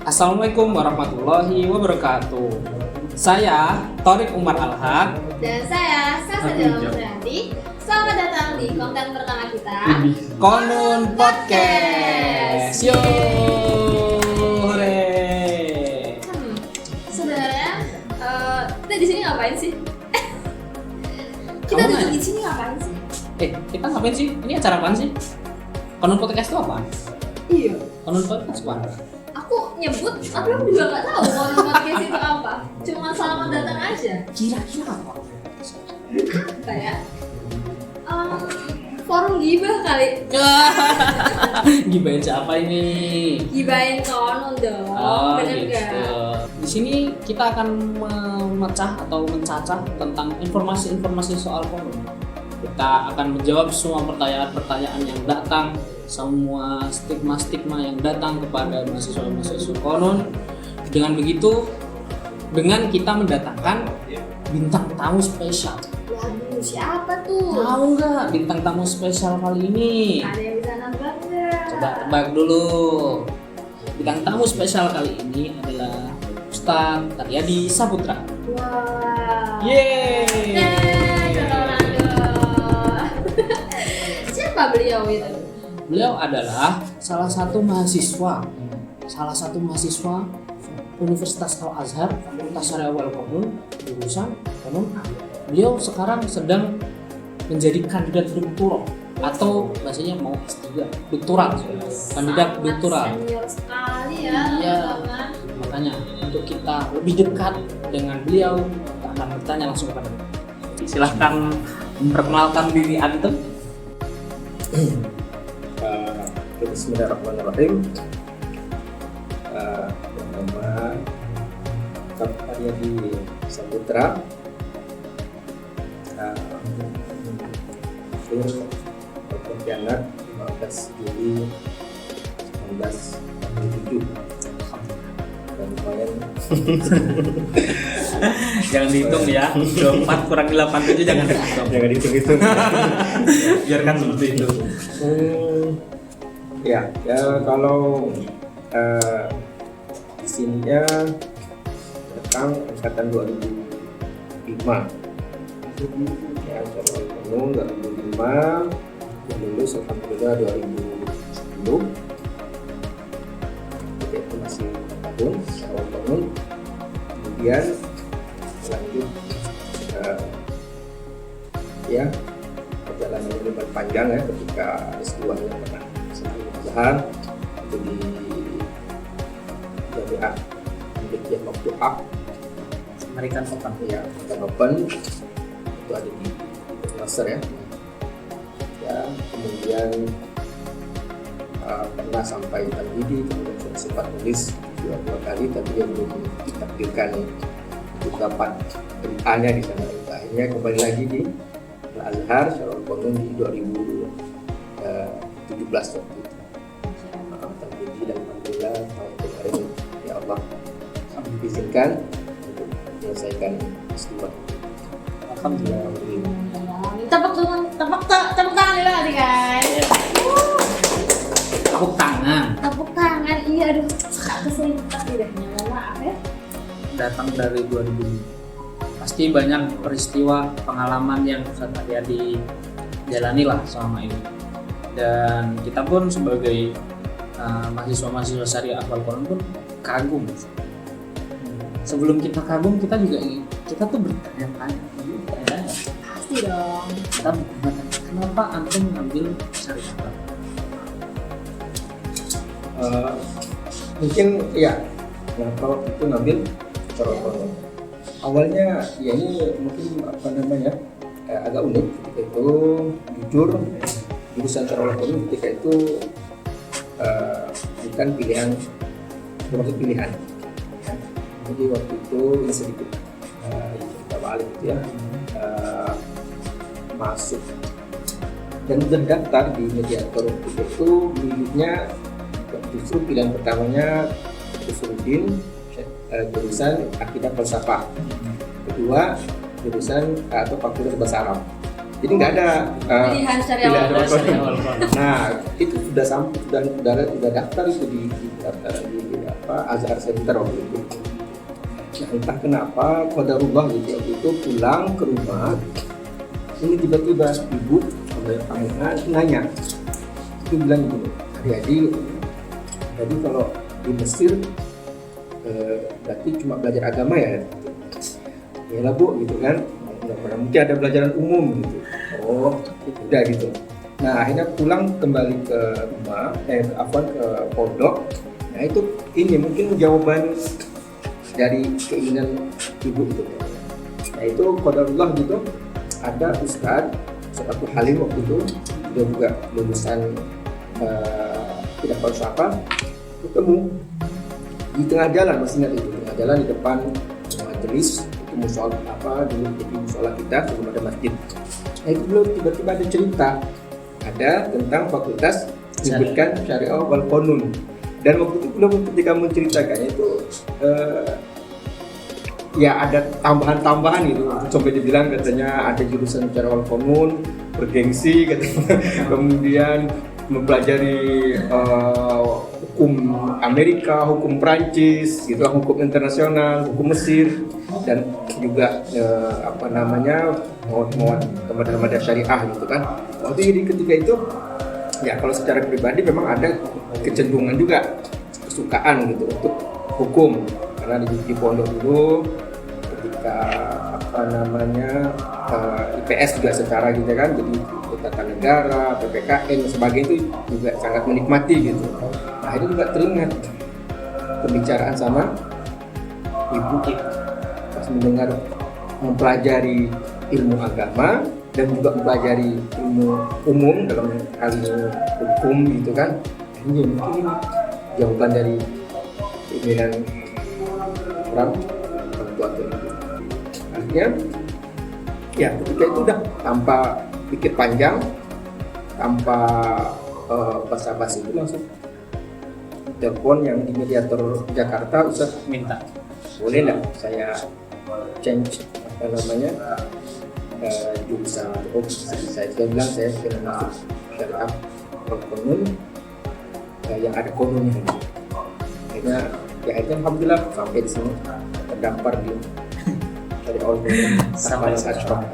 Assalamualaikum warahmatullahi wabarakatuh. Saya Torik Umar Alhaq. Dan saya Sasa Dalam Berhenti. Selamat datang di konten pertama kita, Konun Podcast. Yo, hore. Sebenarnya kita di sini ngapain sih? Kita Kamu duduk nanya? di sini ngapain sih? Kita ngapain sih? Ini acara apaan sih? Konun Podcast itu apa? Iya. Konun Podcast apa? Aku nyebut, tapi aku juga nggak tahu konten podcast itu apa. Cuma selamat datang aja. Kira-kira apa? Apa ya? Forum gibah kali. Gibahin siapa ini? Gibahin konun dong. Oh, Bener gitu. nggak? Di sini kita akan memecah atau mencacah tentang informasi-informasi soal konun. Kita akan menjawab semua pertanyaan-pertanyaan yang datang, semua stigma-stigma yang datang kepada mahasiswa-mahasiswa konun. Dengan begitu, dengan kita mendatangkan bintang tamu spesial. Waduh, siapa tuh? Tahu nggak bintang tamu spesial kali ini? Ada yang bisa nambah nggak? Coba tebak dulu. Bintang tamu spesial kali ini adalah Ustadz Taryadi Saputra. Wah. Yeay. Siapa beliau itu? Beliau adalah salah satu mahasiswa Universitas Al-Azhar, Fakultas Syariah wal Qanun, jurusan Qanun. Beliau sekarang sedang menjadi kandidat doktoral atau bahasanya mau S3, doktoral. Kandidat doktoral. Senior sekali ya, Iya. teman-teman. Makanya untuk kita lebih dekat dengan beliau, kita akan bertanya langsung kepada beliau. Silahkan memperkenalkan diri antum. Bismillahirrahmanirrahim. Nama Taryadi Saputra. Pontianak 15 Juli 1987. Dan lumayan Jangan dihitung ya. 24 kurang 87 jangan dihitung. jangan dihitung-hitung. Biarkan seperti itu. Ya kalau di sininya tentang angkatan 2005. Ya, calon penuh 2005, yang lulus alhamdulillah 2010. Jadi itu masih 4 tahun calon penuh. Kemudian lanjut ya perjalanan ini berpanjang ya, ketika S2-nya pernah Al-Azhar itu di Jamiah Pendidikan Maftuhah American Open. ya, American Open itu ada di master ya. Kemudian pernah sampai Tamhidi, kemudian saya sempat nulis dua kali tapi dia belum ditakdirkan untuk dapat MA-nya di sana. Akhirnya kembali lagi di Al-Azhar Syarul Qanun di 2017 waktu itu. Tamhidi dan alhamdulillah tahun kemarin ya Allah diizinkan untuk menyelesaikan S2. Alhamdulillah. Tepuk tangan dulu tadi guys. Tepuk tangan. Tepuk tangan, iya aduh, keseringan lidahnya, mohon maaf ya. Datang dari 2000. Pasti banyak peristiwa pengalaman yang Ustadz Taryadi jalani lah selama ini. Dan kita pun sebagai mahasiswa-mahasiswa Syariah wal Qanun pun kagum. Sebelum kita kagum, kita tuh bertanya-tanya. Pasti dong. Kita bertanya, kenapa antum mengambil syariah? Mungkin ya, kalau itu ngambil Syarul Qanun. Awalnya ya ini mungkin agak unik. Ketika itu jujur jurusan Syarul Qanun ketika itu bukan pilihan, termasuk pilihan. Jadi waktu itu ini sedikit kita balik gitu ya, masuk dan terdaftar di mediator itu miliknya justru pilihan pertamanya Usuluddin, jurusan akidah falsafah. Kedua jurusan atau fakultas bahasa Arab. Jadi nggak ada Pilihan syariah pilihan wal Syariah wal wal qanon. qanon. Nah itu sudah sampai sudah daftar itu di daftar di Azhar Center waktu itu. Nah, entah kenapa qadarullah gitu waktu itu pulang ke rumah, ini tiba-tiba ibu kamu nanya, itu bilang gini, jadi kalau di Mesir berarti cuma belajar agama ya? Ya lah bu, gitu kan, nggak pernah mungkin ada pelajaran umum gitu. Oh, udah gitu. Nah akhirnya pulang kembali ke rumah, ke pondok. Nah itu ini mungkin jawaban dari keinginan ibu itu. Nah itu qadarullah gitu. Ada Ustadz Abdul Halim waktu itu, dia juga lulusan tidak falsafah, ketemu di tengah jalan, masih ingat itu, tengah jalan di depan majelis itu musola dulu jadi musola kita sebelum ada masjid. Nah itu belum tiba-tiba ada cerita ada tentang fakultas disebutkan syariah wal qanon, dan waktu itu belum ketika menceritakannya itu ya ada tambahan-tambahan gitu, sampai dibilang katanya ada jurusan syariah wal qanon bergengsi katanya, kemudian mempelajari hukum Amerika, hukum Prancis, gitu, hukum internasional, hukum Mesir, dan juga mawad syariah gitu kan. Waktu jadi ketika itu ya kalau secara pribadi memang ada kecenderungan juga kesukaan gitu untuk hukum, karena di pondok dulu ketika IPS juga secara gitu kan, jadi tata negara, PPKN dan sebagainya itu juga sangat menikmati gitu. Nah itu juga teringat pembicaraan sama ibu pas mendengar mempelajari ilmu agama dan juga mempelajari ilmu umum dalam hal ini hukum gitu kan. Ini mungkin jawaban dari keinginan orang tua itu. Akhirnya ya ketika itu udah tanpa pikir panjang, tanpa basa-basi itu langsung telepon yang di mediator Jakarta, Ustaz Minta. boleh nggak saya change jurusan. Saya bilang saya ingin masuk syariah wal qanon yang ada kononnya. Akhirnya alhamdulillah sampai di sini terdampar di syariah wal qanon sampai sekarang.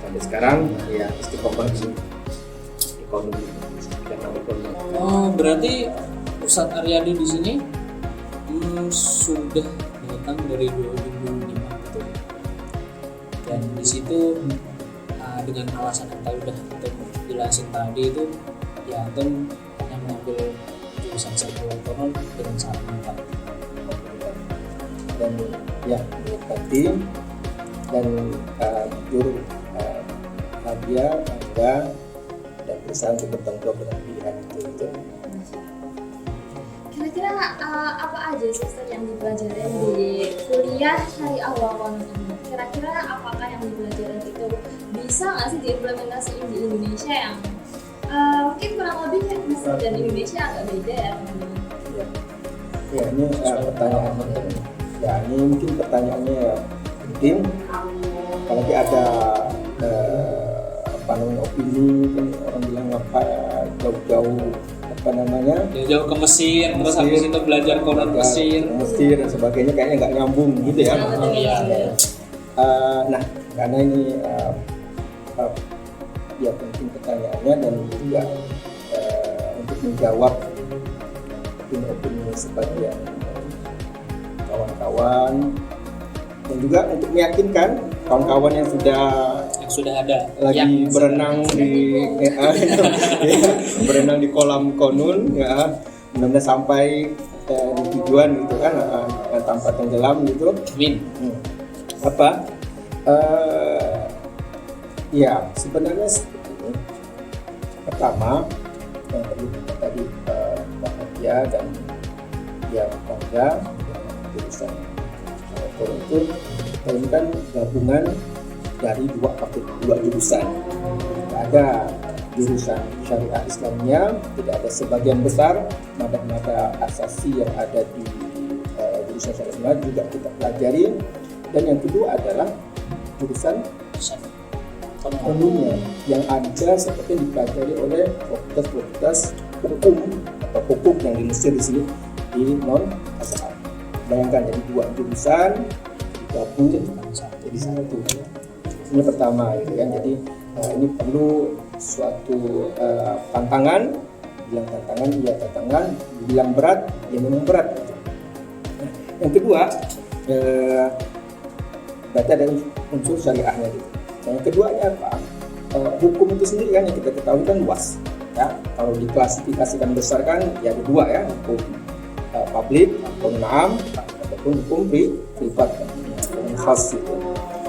Sampai sekarang ya istiqomah di ekonomi dan ekonomi. Oh, berarti Ustadz Aryadi di sini sudah datang dari 2005 gitu. Dan di situ dengan alasan yang tadi udah kita jelasin tadi itu ya Anton hanya mengambil jurusan syariah wal qanon dengan sangat mantap. Dan ya berarti dan juru hadiah bangga dan berusaha untuk bertanggung jawab dengan pilihan itu. Kira-kira apa aja sistem yang dipelajari di kuliah syariah wal qanon ini? Kira-kira apakah yang dipelajari itu bisa nggak sih diimplementasikan di Indonesia yang mungkin kurang lebih kan Mesir dan Indonesia agak beda ya teman-teman? Ya ini pertanyaan penting. Ya ini mungkin pertanyaannya ya penting. Apalagi ada opini kan orang bilang apa jauh-jauh jauh ke Mesir, terus habis itu belajar Quran Mesir dan sebagainya, kayaknya nggak nyambung gitu ya. Iya. Nah karena ini ya penting pertanyaannya dan juga untuk menjawab opini sebagian kawan-kawan dan juga untuk meyakinkan kawan-kawan yang sudah ada lagi yang berenang berenang di kolam konun ya, mudah-mudahan sampai di tujuan gitu kan tanpa tenggelam gitu. Amin. Ya sebenarnya seperti ini. Pertama yang perlu kita tadi bahagia dan ya bangga jurusan itu ini kan gabungan dari dua jurusan. Ada jurusan syariah Islamnya, tidak ada sebagian besar madah-madah asasi yang ada di jurusan syariah Islam juga kita pelajari. Dan yang kedua adalah jurusan kononnya yang ada seperti yang dipelajari oleh fakultas hukum atau hukuk yang di Mesir di sini di non Azhar. Bayangkan jadi 2 jurusan digabung jadi satu. Ini pertama gitu kan. Jadi ini perlu suatu tantangan. Bilang tantangan, iya tantangan. Bilang berat, ya memang berat. Nah, yang kedua, berarti ada unsur syariahnya gitu. Nah, yang keduanya apa? Hukum itu sendiri kan yang kita ketahui kan luas. Ya, kalau diklasifikasikan besar kan ya ada 2 ya, hukum publik, hukum am, ataupun hukum privat, hukum khas gitu.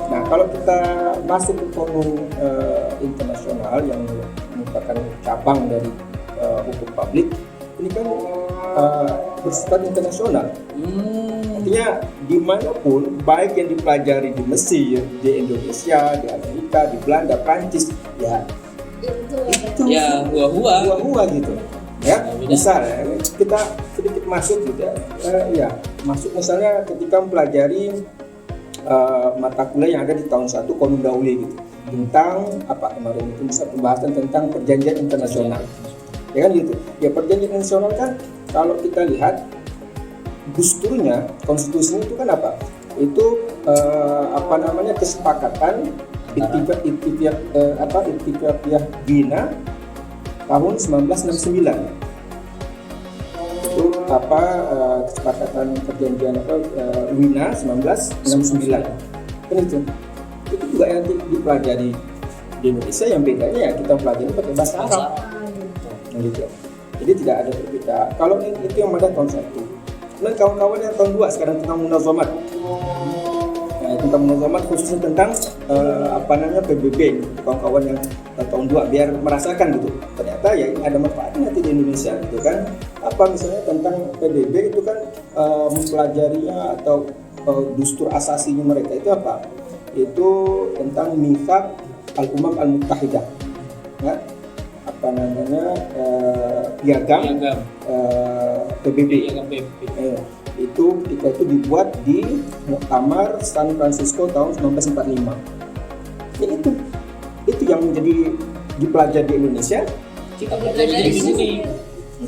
Nah, kalau kita masuk ke konun internasional yang merupakan cabang dari hukum publik, ini kan bersifat internasional. Artinya dimanapun, baik yang dipelajari di Mesir, di Indonesia, di Amerika, di Belanda, Prancis, ya itu Ya, hua gitu. Ya, misal kita sedikit masuk gitu ya, masuk misalnya ketika mempelajari mata kuliah yang ada di tahun 1 Qanun Dauli gitu, tentang apa kemarin itu bisa pembahasan tentang perjanjian internasional. Ya kan gitu. Ya perjanjian internasional kan kalau kita lihat dusturnya, konstitusinya itu kan apa? Itu kesepakatan Ittifaqiyah Wina tahun 1969. Itu kesepakatan perjanjian Wina 1969. Kan itu juga yang dipelajari di Indonesia, yang bedanya ya kita pelajari pakai bahasa Arab. Gitu. Jadi tidak ada perbedaan. Kalau itu yang ada tahun 1. Kemudian kawan-kawan yang tahun 2 sekarang tentang munazamat. Nah, tentang munazamat khususnya tentang PBB, kawan-kawan yang tahun 2 biar merasakan gitu. Ternyata ya ada manfaatnya nanti di Indonesia gitu kan. Misalnya tentang PBB itu kan mempelajarinya atau dustur asasinya mereka itu apa? Itu tentang Mitsaq al-Umam al-Muttahidah. Ya. Piagam PBB. Itu ketika itu dibuat di Muktamar San Francisco tahun 1945. Ya itu yang menjadi dipelajari di Indonesia, kita belajar di sini.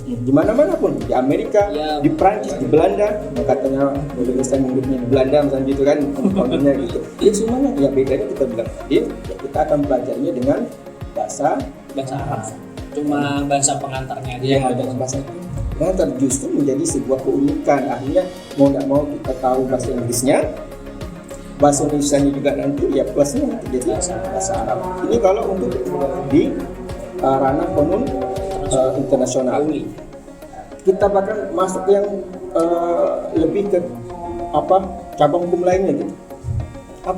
Di mana-mana pun, di Amerika, ya, di Prancis, di Belanda, katanya Indonesia menurutnya di Belanda misalnya gitu kan, kontennya gitu. Jadi semuanya ya bedanya kita bilang tadi, ya kita akan belajarnya dengan bahasa Arab. Cuma bahasa pengantarnya aja yang ada bahasa pengantar justru menjadi sebuah keunikan. Akhirnya mau nggak mau kita tahu bahasa Inggrisnya, bahasa Indonesianya juga nanti ya plusnya nanti jadi bahasa Arab. Ini kalau untuk di ranah konun internasional. Kita bahkan masuk yang lebih ke cabang hukum lainnya gitu.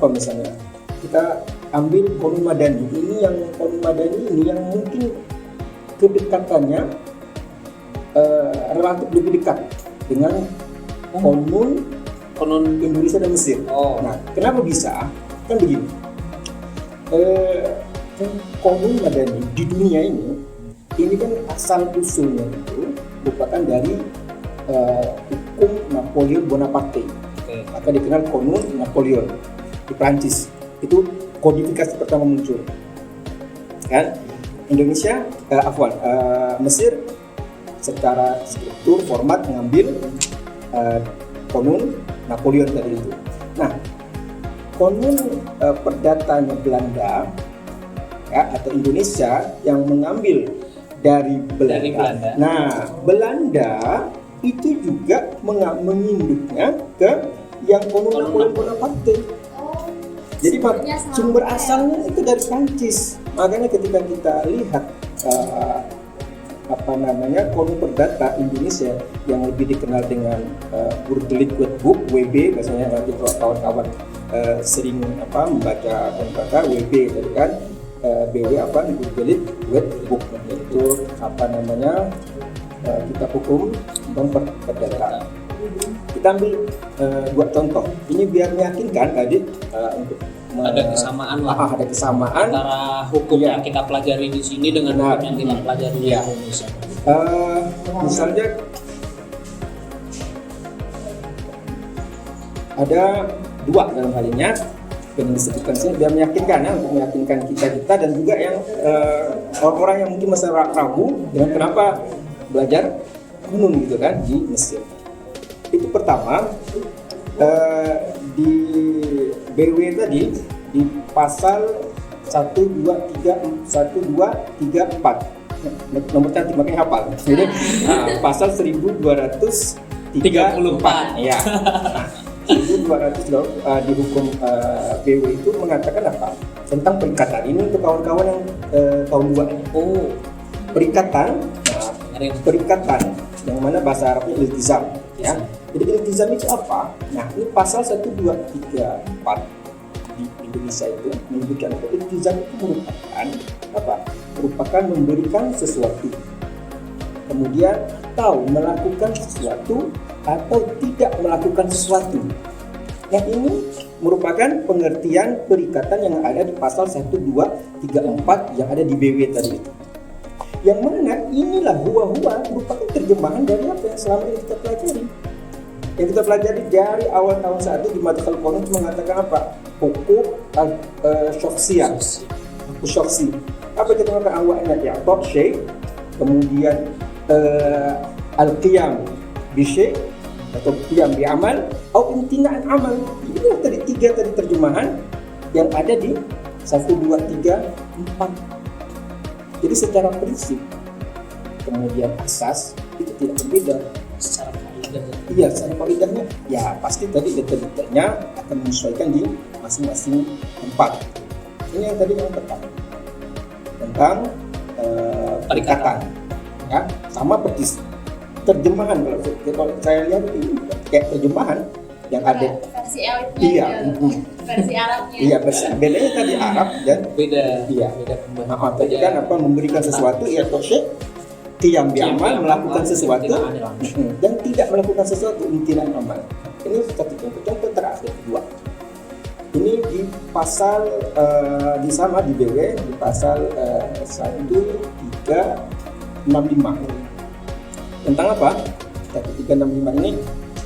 Misalnya kita ambil konun madani. Ini yang konun madani ini yang mungkin kedekatannya relatif lebih dekat dengan konun Indonesia dan Mesir. Nah, kenapa bisa? Kan begini. Konun madani di dunia ini kan asal usulnya itu merupakan dari hukum Napoleon Bonaparte. Maka dikenal konun Napoleon di Prancis. Itu kodifikasi pertama muncul. Kan? Indonesia, Mesir secara struktur format mengambil konun Napoleon tadi itu. Nah, konun perdatanya Belanda ya, atau Indonesia yang mengambil dari Belanda. Nah, Belanda itu juga menginduknya ke yang konun Napoleon Bonaparte. Jadi sumber asalnya itu dari Prancis. Makanya ketika kita lihat konun perdata Indonesia yang lebih dikenal dengan Word Liquid Book (WB) biasanya nanti kalau kawan-kawan sering membaca konun perdata WB tadi kan BW Word Liquid Book itu kitab hukum dan perdata. Kita ambil 2 contoh. Ini biar meyakinkan tadi untuk ada kesamaan ada kesamaan antara hukum yang kita pelajari di sini dengan hukum yang kita pelajari di Indonesia. Misalnya ada 2 dalam hal ini. Dengan disebutkan sini biar meyakinkan ya, untuk meyakinkan kita dan juga yang orang-orang yang mungkin masih ragu dengan kenapa belajar kunun gitu kan di Mesir. Itu pertama, di BW tadi di pasal 1234 nomor cantik makanya hafal. Jadi pasal 1234 ya. 1200 di hukum BW itu mengatakan apa? Tentang perikatan. Ini untuk kawan-kawan yang kaum dua ini. Oh, Perikatan, perikatan yang mana bahasa Arabnya iltizam ya. Jadi iltizam itu apa? Nah, ini pasal 1234 di Indonesia itu menyebutkan bahwa iltizam itu merupakan apa? Merupakan memberikan sesuatu, kemudian atau melakukan sesuatu atau tidak melakukan sesuatu. Yang ini merupakan pengertian perikatan yang ada di pasal 1234 yang ada di BW tadi. Yang mana inilah huwa merupakan terjemahan dari apa yang selama ini kita pelajari. Yang kita pelajari dari awal tahun 1 di Madkhal Qanun itu mengatakan apa? Hukuk syakhsiyah. Hukuk syakhsi. Apa itu mengatakan awalnya ya syai, kemudian al-qiyam bi-syai atau qiyam bi amal atau imtina'an amal. Ini tadi tiga tadi terjemahan yang ada di 1 2 3 4. Jadi secara prinsip kemudian asas itu tidak berbeda secara kaidah. Iya, secara kaidahnya ya pasti tadi detail-detailnya akan menyesuaikan di masing-masing tempat. Ini yang tadi yang pertama tentang perikatan, ya sama persis terjemahan. Kalau saya lihat ini kayak terjemahan yang ada versi elitnya, iya, versi Arabnya. iya bedanya tadi Arab dan Beda. iya. Beda pembahasan. Tadi kan apa memberikan sesuatu ya tosyek qiyam bi amal melakukan sesuatu dan tidak melakukan sesuatu imtina'an amal. Ini satu contoh terakhir kedua. Ini di pasal di sama di BW di pasal 1365 tentang apa? 1365 ini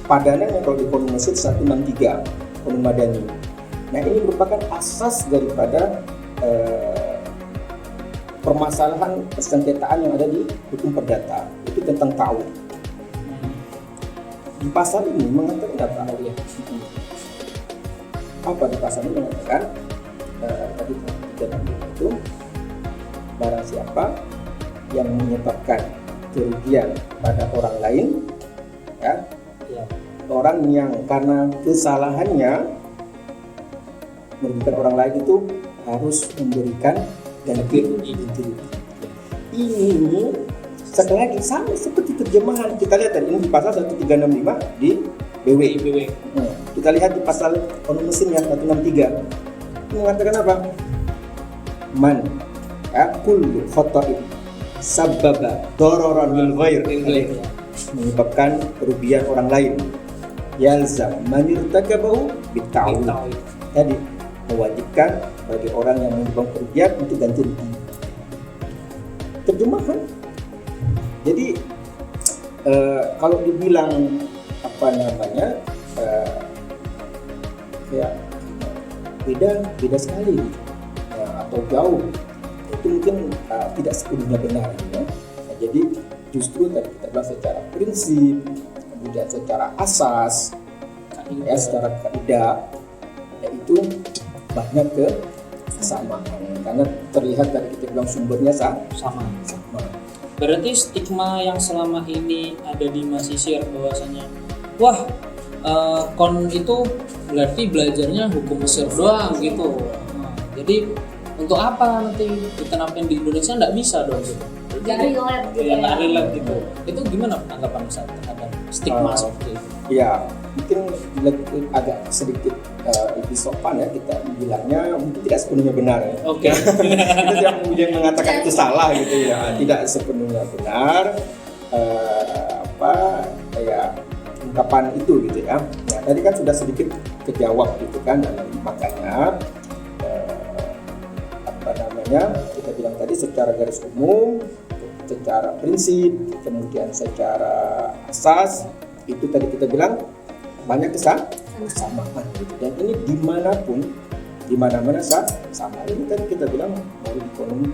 padanan yang kalau di Qanun Mesir 163 Qanun Madani. Nah ini merupakan asas daripada permasalahan persengketaan yang ada di hukum perdata, itu tentang ta'awud. Di pasal ini mengatakan apa? Apa di pasal ini mengatakan tadi itu barang siapa yang menyebabkan kerugian pada orang lain, ya, orang yang karena kesalahannya merugikan orang lain itu harus memberikan ganti rugi. Ini sekali lagi sama seperti terjemahan kita lihat tadi ini di pasal 1365 di BW. Kita lihat di pasal Qanun Mesir yang 163 mengatakan apa? Man kullu khata'in sabbaba dararan lil ghair, menyebabkan kerugian orang lain, yalzam man irtakabahu bitta'awud. Tadi mewajibkan bagi orang yang menyebabkan kerugian untuk ganti rugi. Terjemahan. Jadi kalau dibilang apa namanya ya beda sekali ya, atau jauh itu mungkin tidak sepenuhnya benar ya. Nah, jadi justru tadi kita bahas secara prinsip, kemudian secara asas, ya, secara kaidah yaitu banyak kesamaan karena terlihat dari kita bilang sumbernya sama. Berarti stigma yang selama ini ada di Mesir bahwasanya wah kon itu berarti belajarnya hukum Mesir doang gitu. Jadi untuk apa nanti diterapkan di Indonesia nggak bisa dong gitu. Gak relate gitu ya. Gak relate gitu. Itu gimana tanggapan misalnya terhadap stigma seperti itu? Ya mungkin agak sedikit lebih sopan ya kita bilangnya mungkin tidak sepenuhnya benar ya. Oke. Kita tidak kemudian mengatakan itu salah gitu ya. Tidak sepenuhnya benar kayak ungkapan itu gitu ya. Nah tadi kan sudah sedikit kejawab gitu kan dan makanya kita bilang tadi secara garis umum, secara prinsip, kemudian secara asas itu tadi kita bilang banyak kesamaan gitu. Dan ini dimanapun di mana-mana sama. Ini tadi kita bilang baru ekonomi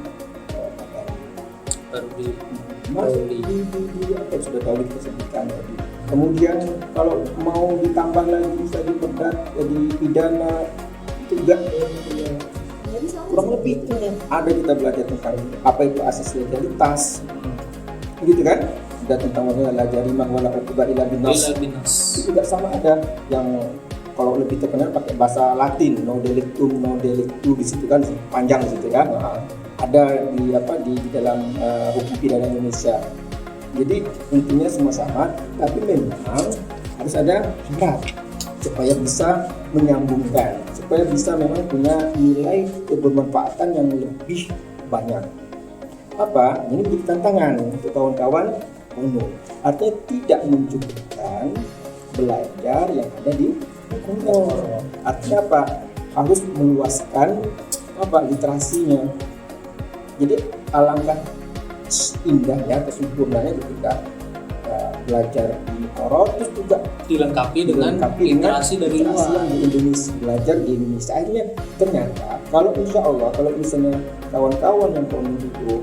baru di masuk di apa sudah tahu kita sebutkan tadi. Kemudian kalau mau ditambah lagi bisa diperberat jadi pidana itu juga Jadi sama kurang lebih ada kita belajar tentang apa itu asas legalitas gitu kan, ada tentang la jarima wala uquba illa binas. Itu juga sama ada yang kalau lebih terkenal pakai bahasa Latin non delictum di situ kan panjang di situ kan. Ada di dalam hukum pidana Indonesia. Jadi intinya semua sama, tapi memang harus ada syarat supaya bisa menyambungkan, supaya bisa memang punya nilai kebermanfaatan yang lebih banyak. Apa? Ini menjadi tantangan untuk kawan-kawan umum. Artinya tidak mencukupkan belajar yang ada di Kono. Artinya apa? Harus meluaskan literasinya. Jadi alangkah indahnya atau sempurnanya ketika belajar di Korea terus juga dilengkapi dengan literasi dari luar yang di Indonesia, belajar di Indonesia. Akhirnya ternyata kalau insya Allah kalau misalnya kawan-kawan yang itu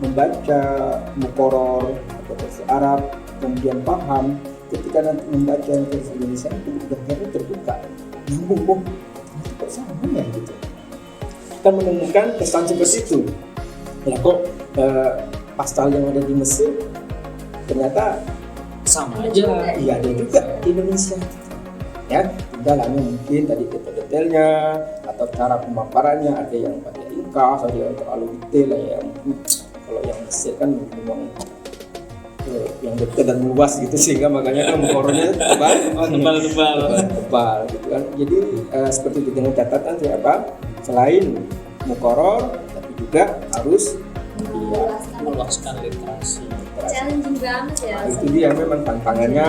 membaca mukoror atau versi Arab kemudian paham, ketika nanti membaca versi Indonesia itu belajarnya terbuka, nyambung kok sama ya gitu. Kita menemukan kesan seperti itu. Ya kok pasal yang ada di Mesir ternyata sama aja. Iya ada juga di Indonesia. Ya, tinggal hanya mungkin tadi detail-detailnya atau cara pemaparannya ada yang pakai ringkas, ada yang terlalu detail ya. Kalau yang Mesir kan memang yang dekat dan luas gitu sehingga makanya kan mukorornya tebal gitu kan. Jadi seperti itu dengan catatan siapa? Selain mukoror tapi juga harus meluaskan literasi. challenging banget ya. Itu dia memang tantangannya.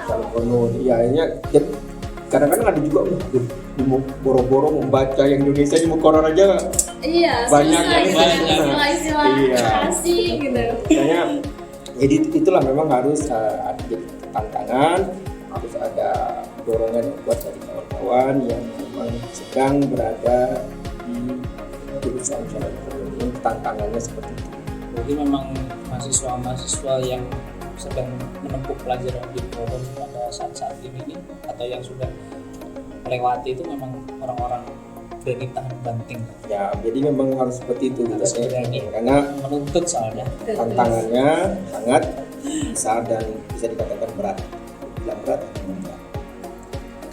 Kalau penuh akhirnya kadang-kadang ada juga boro-boro membaca yang Indonesia di mukoror aja. Iya, banyak istilah-istilah asing gitu. Makanya jadi itulah memang harus ada jadi tantangan, harus ada dorongan yang kuat dari kawan-kawan yang memang sedang berada di jurusan syariah ekonomi. Tantangannya seperti itu. Jadi memang mahasiswa yang sedang menempuh pelajaran di forum pada saat-saat ini atau yang sudah melewati itu memang orang-orang berani tahan banting. Ya, jadi memang harus seperti itu Harus berani. Karena menuntut soalnya tantangannya sangat besar dan bisa dikatakan berat. Bilang berat, enggak.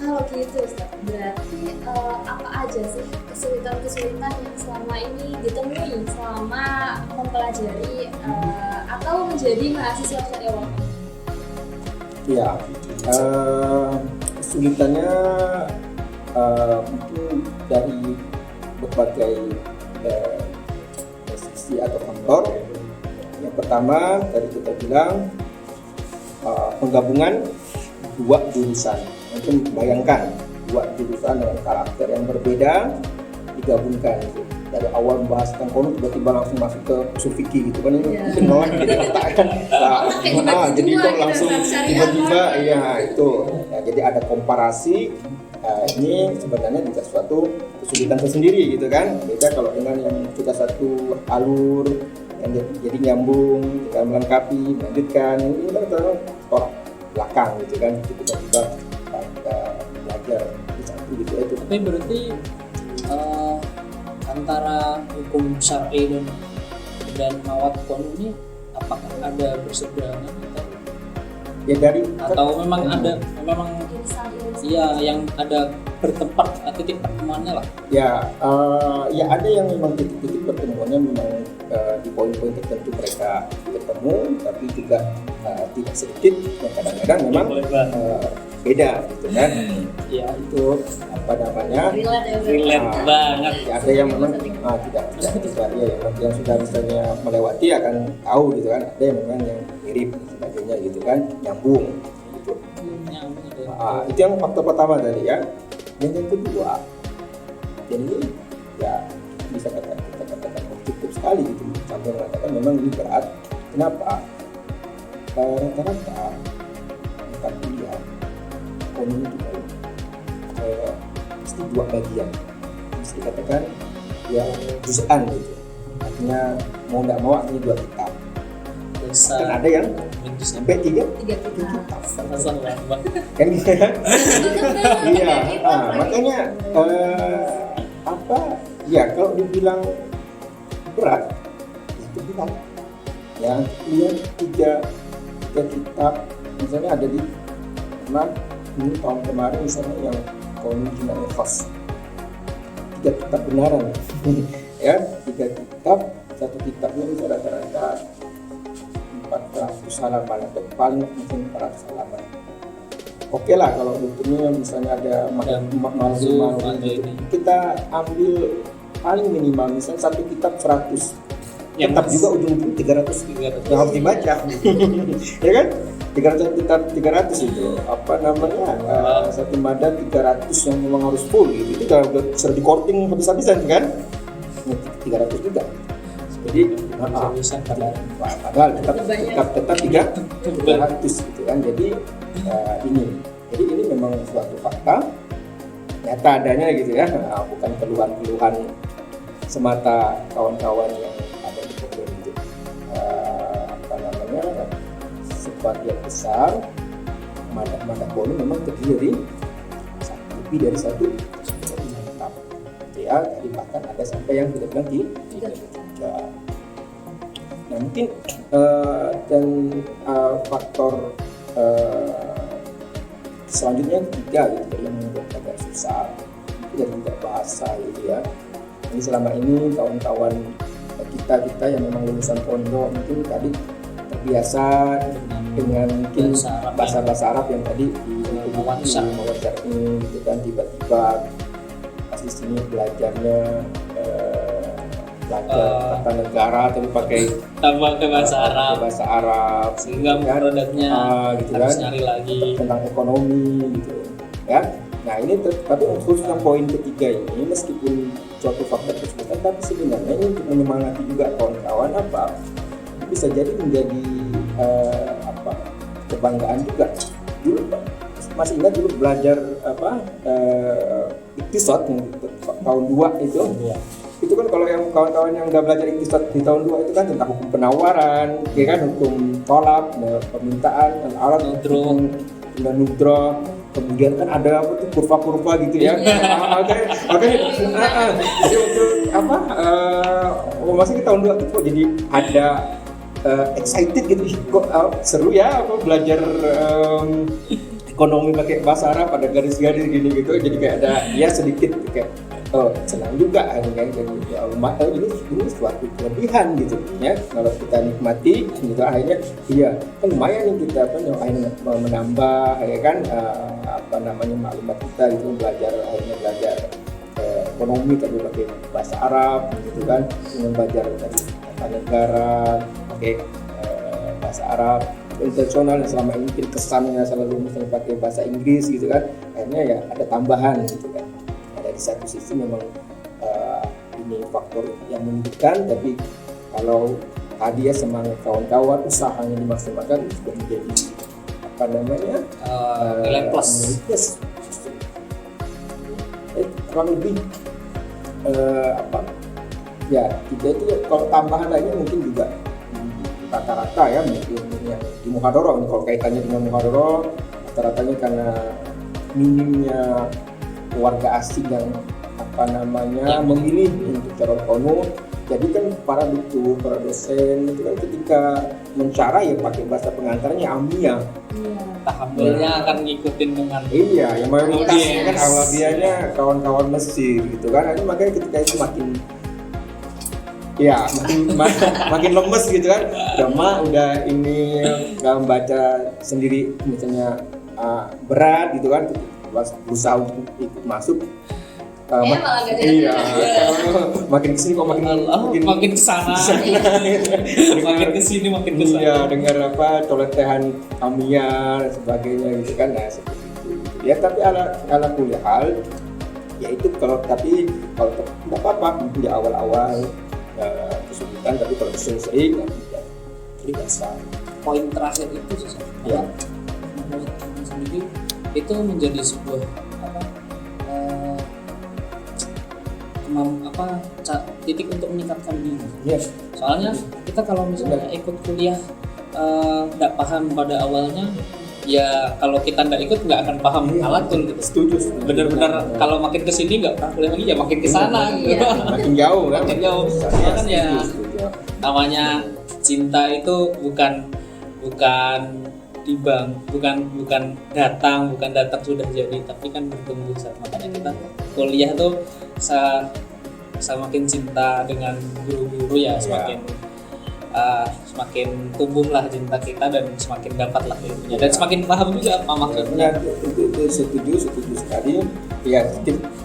Kalau gitu Ustaz, berarti apa aja sih kesulitan-kesulitan yang selama ini ditemui selama mempelajari atau menjadi mahasiswa syariah? Ya, kesulitannya mungkin dari berbagai sisi atau faktor. Yang pertama tadi kita bilang penggabungan dua jurusan. Mungkin bayangkan dua jurusan dengan karakter yang berbeda digabungkan gitu. Dari awal membahas tentang kono tiba-tiba langsung masuk ke usul fikih gitu kan, ini mungkin malah kita katakan jadi kok langsung tiba-tiba ya itu ya, jadi ada komparasi. Ini sebenarnya juga suatu kesulitan tersendiri gitu kan, beda kalau dengan yang sudah satu alur yang jadi nyambung, kita melengkapi, melanjutkan. Ini kan terlalu orang belakang gitu kan, tiba-tiba belajar di satu gitu itu. Tapi berarti antara hukum syar'i dan mawad kono ini apakah ada berseberangan atau ya dari atau memang ada iya yang ada bertempat titik pertemuannya lah ya ya ada yang memang titik-titik pertemuannya memang di poin-poin tertentu mereka bertemu, tapi juga tidak sedikit yang kadang-kadang memang beda gitu kan. ya Itu apa namanya relate banget ya, ada yang memang tidak ya yang sudah misalnya melewati akan tahu gitu kan, ada yang memang yang mirip dan sebagainya gitu kan, nyambung gitu. Itu yang faktor pertama tadi ya. Yang kedua, jadi ya bisa kita katakan cukup sekali gitu, sampai mengatakan memang ini berat. Kenapa? Rata-rata angkat kuliah ekonomi itu mesti 2 bagian, mesti dikatakan yang juz'an gitu, artinya mau nggak mau artinya 2 kitab. Bisa Dan ada yang menjus sampai 3 3 kitab. sama kan gitu ya. Iya, makanya apa ya, kalau dibilang berat itu berat ya. Kemudian 3 kitab misalnya ada di ini tahun kemarin misalnya yang Qanun Nafas, 3 kitab benaran ya, 3 kitab, satu kitabnya bisa rata-rata 400 halaman atau paling mungkin 400 halaman. Oke lah kalau bukunya misalnya ada malu gitu. Kita ambil paling minimal misalnya satu kitab 100, Ya, tetap juga ujung-ujung 300 yang harus dibaca. Ya kan? 300 kitab 300 itu apa namanya, satu madad 300 yang memang harus full gitu. Itu udah sudah di-courting habis-habisan kan? 300 juga. Jadi bisa padahal tetap 300 gitu kan. Jadi ini memang suatu fakta nyata adanya gitu ya, bukan keluhan-keluhan semata kawan-kawan yang ada di program itu. Apa namanya, sebagian besar madah Qanun memang terdiri dari lebih dari satu kitab ya, tadi bahkan ada sampai yang kita bilang 3. Nah mungkin dan faktor selanjutnya 3 gitu yang membuat agak susah itu dari juga bahasa gitu ya. Jadi selama ini kawan-kawan kita yang memang lulusan pondok mungkin tadi terbiasa dengan mungkin bahasa Arab yang tadi di wawancara ini gitu kan, tiba-tiba pas di sini belajar tata negara tapi pakai tambah ke bahasa Arab sehingga kan? produknya gitu harus kan? nyari lagi Tentang ekonomi gitu ya. Nah ini tapi khusus yang poin ketiga ini meskipun suatu faktor kesulitan, tapi sebenarnya ini untuk menyemangati juga kawan-kawan apa bisa jadi menjadi kebanggaan juga. Dulu masih ingat dulu belajar iktisad tahun 2 itu kan kalau yang kawan-kawan yang udah belajar iktisad di tahun 2 itu kan tentang hukum penawaran, ya kan, hukum tolak, permintaan, alat hukum dan nudra, kemudian kan ada apa tuh kurva-kurva gitu ya. Makanya jadi untuk masih di tahun 2 itu kok jadi ada excited gitu, kok seru ya belajar ekonomi pakai bahasa Arab, ada garis-garis gini gitu, jadi kayak ada ya sedikit kayak senang juga kan, jadi ya ini suatu kelebihan gitu ya kalau kita nikmati gitu. Akhirnya iya kan lumayan nih kita akhirnya menambah ya kan maklumat kita gitu, akhirnya belajar ekonomi tapi pakai bahasa Arab gitu kan, belajar dari tata negara pakai bahasa Arab internasional yang selama ini mungkin kesannya selalu misalnya pakai bahasa Inggris gitu kan, akhirnya ya ada tambahan gitu kan. Di satu sisi memang ini faktor yang menyedihkan, tapi kalau tadi ya semangat kawan-kawan usahanya dimaksimalkan sudah menjadi nilai plus. Kurang lebih ya kita itu kalau tambahan lainnya mungkin juga rata-rata ya mungkin yang di muhadharah, kalau kaitannya dengan muhadharah rata-ratanya karena minimnya warga asing yang memilih untuk calon Qanun. Jadi kan para dosen itu kan ketika mencara ya pakai bahasa pengantarnya Amiyah. Tahammulnya akan ngikutin dengan yang mayoritasnya kan Arabianya kawan-kawan Mesir gitu kan. Jadi makanya ketika itu makin lemes gitu kan. Udah ini nggak membaca sendiri misalnya berat gitu kan, berusaha untuk ikut masuk makin kesini kok makin kesana makin kesini makin kesana. Iya, dengar coletehan Amiyah dan sebagainya gitu kan. Nah seperti itu ya, tapi ala kulli hal ya itu kalau tidak apa-apa di awal-awal kesulitan, tapi kalau sering jadi biasa. Poin terakhir itu ya menurut sendiri itu menjadi sebuah titik untuk meningkatkan diri. Yes. Soalnya kita kalau misalnya ikut kuliah nggak paham pada awalnya, ya kalau kita nggak ikut nggak akan paham alatul gitu. Setuju. Benar-benar kalau makin kesini nggak pernah kuliah lagi ya makin kesana gitu. Makin jauh kan. Makin jauh. Iya, Kan ya setuju. namanya cinta itu bukan datang sudah jadi, tapi kan bertumbuh. Makanya kita kuliah tuh semakin cinta dengan guru-guru ya semakin tumbuhlah cinta kita dan semakin dapatlah ilmunya dan semakin paham juga apa maksudnya. Itu setuju sekali. Ya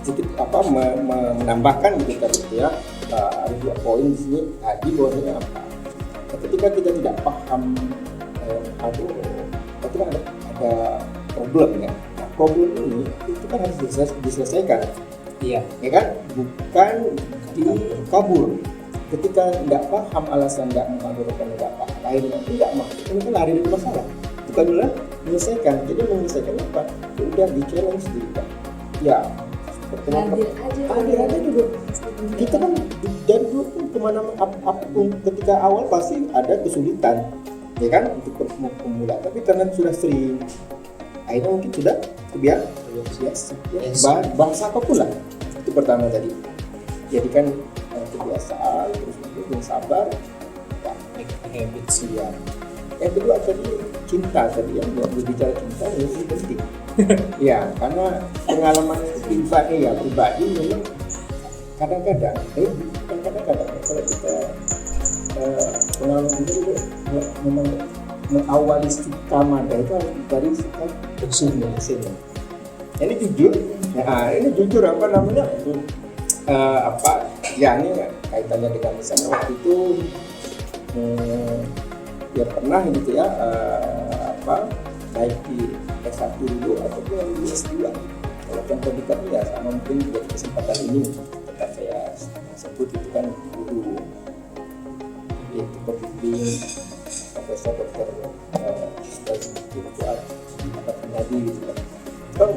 sedikit menambahkan gitu tadi ya. Ada 2 poin di sini tadi bahwasanya apa? Ketika kita tidak paham ketika ada problem ya. Nah, problem ini itu kan harus diselesaikan. Iya. Ya kan? Bukan dikabur. Ketika nggak paham alasan nggak mengabulkan, nggak paham akhirnya tidak maksud ini kan lari dari masalah, bukan malah menyelesaikan. Jadi menyelesaikan apa? Udah di challenge diri kan. Ya hadir aja juga. Kita kan dari dulu pun kemana apapun ketika awal pasti ada kesulitan, ya kan, untuk pemula. Tapi karena sudah sering, akhirnya mungkin sudah biasa. Bahasa apapun lah. Itu pertama tadi. Jadi kan kebiasaan, terus kemudian sabar, ya, habit siap. Yang kedua tadi cinta, tadi yang berbicara cinta ini penting. Ya, karena pengalaman pribadi memang kadang-kadang kalau kita pengalaman itu memang mengawali suka mada itu dari suka bersungguh. Ini jujur, ini jujur apa namanya? Ya ini kaitannya dengan misalnya waktu itu ya pernah gitu ya baik di S1 dulu ataupun di S2. Kalau contoh dekat ya sama mungkin jadi kesempatan ini tetap saya sebut itu kan guru yaitu pembimbing Profesor Dr. Spiritual Ahmad Nabi gitu kan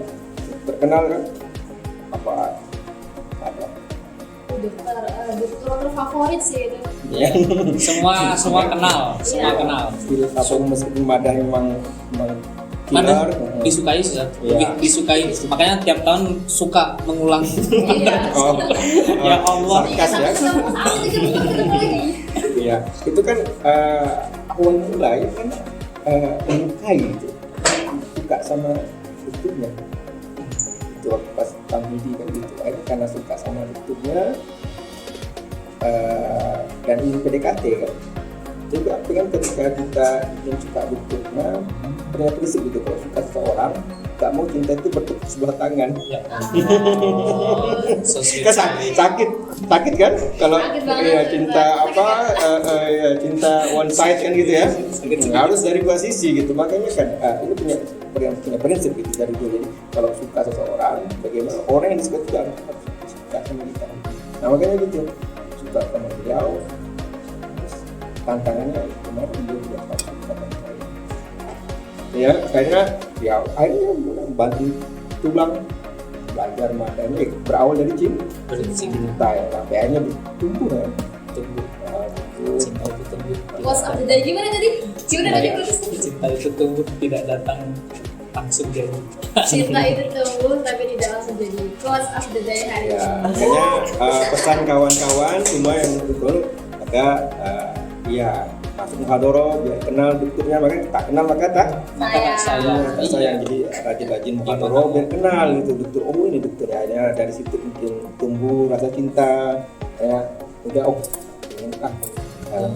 terkenal kan ada dokter favorit sih itu. Ya. semua kenal. Meskipun Madah memang Madah disukai sih, disukai. Makanya tiap tahun suka mengulang. Ya Allah. Sarkas ya. Iya, itu kan awal mulai kan menyukai itu, suka sama bentuknya. Itu waktu pas tampil kan gitu, karena suka sama bentuknya. Dan ini PDKT kan juga kan ketika kita ingin suka bentuknya punya prinsip gitu, kalau suka seseorang gak mau cinta itu bertepuk sebelah tangan Ya. sakit kan kalau cinta cinta one side kan gitu ya, harus dari dua sisi gitu. Makanya kan ini punya prinsip gitu dari dulu. Jadi kalau suka seseorang, bagaimana orang yang disuka juga harus suka sama kita. Nah makanya gitu, suka sama beliau. Tantangannya kemarin dia juga suka sama saya. Ya karena ya akhirnya bantu tulang belajar matanya berawal dari cinta ya, sampai akhirnya bertumbuh ya. Cinta itu tumbuh. Quotes of the day gimana tadi? Cinta itu tumbuh tidak datang langsung jadi. Cinta itu tumbuh tapi tidak langsung jadi. Quotes of the day hari ini. Ya, makanya pesan kawan-kawan semua yang betul agak ya masuk muhadharah biar kenal dokternya, makanya tak kenal maka tak sayang. Jadi rajin-rajin muhadharah biar kenal gitu dokter. Oh ini dokter ya, dari situ mungkin tumbuh rasa cinta ya. Udah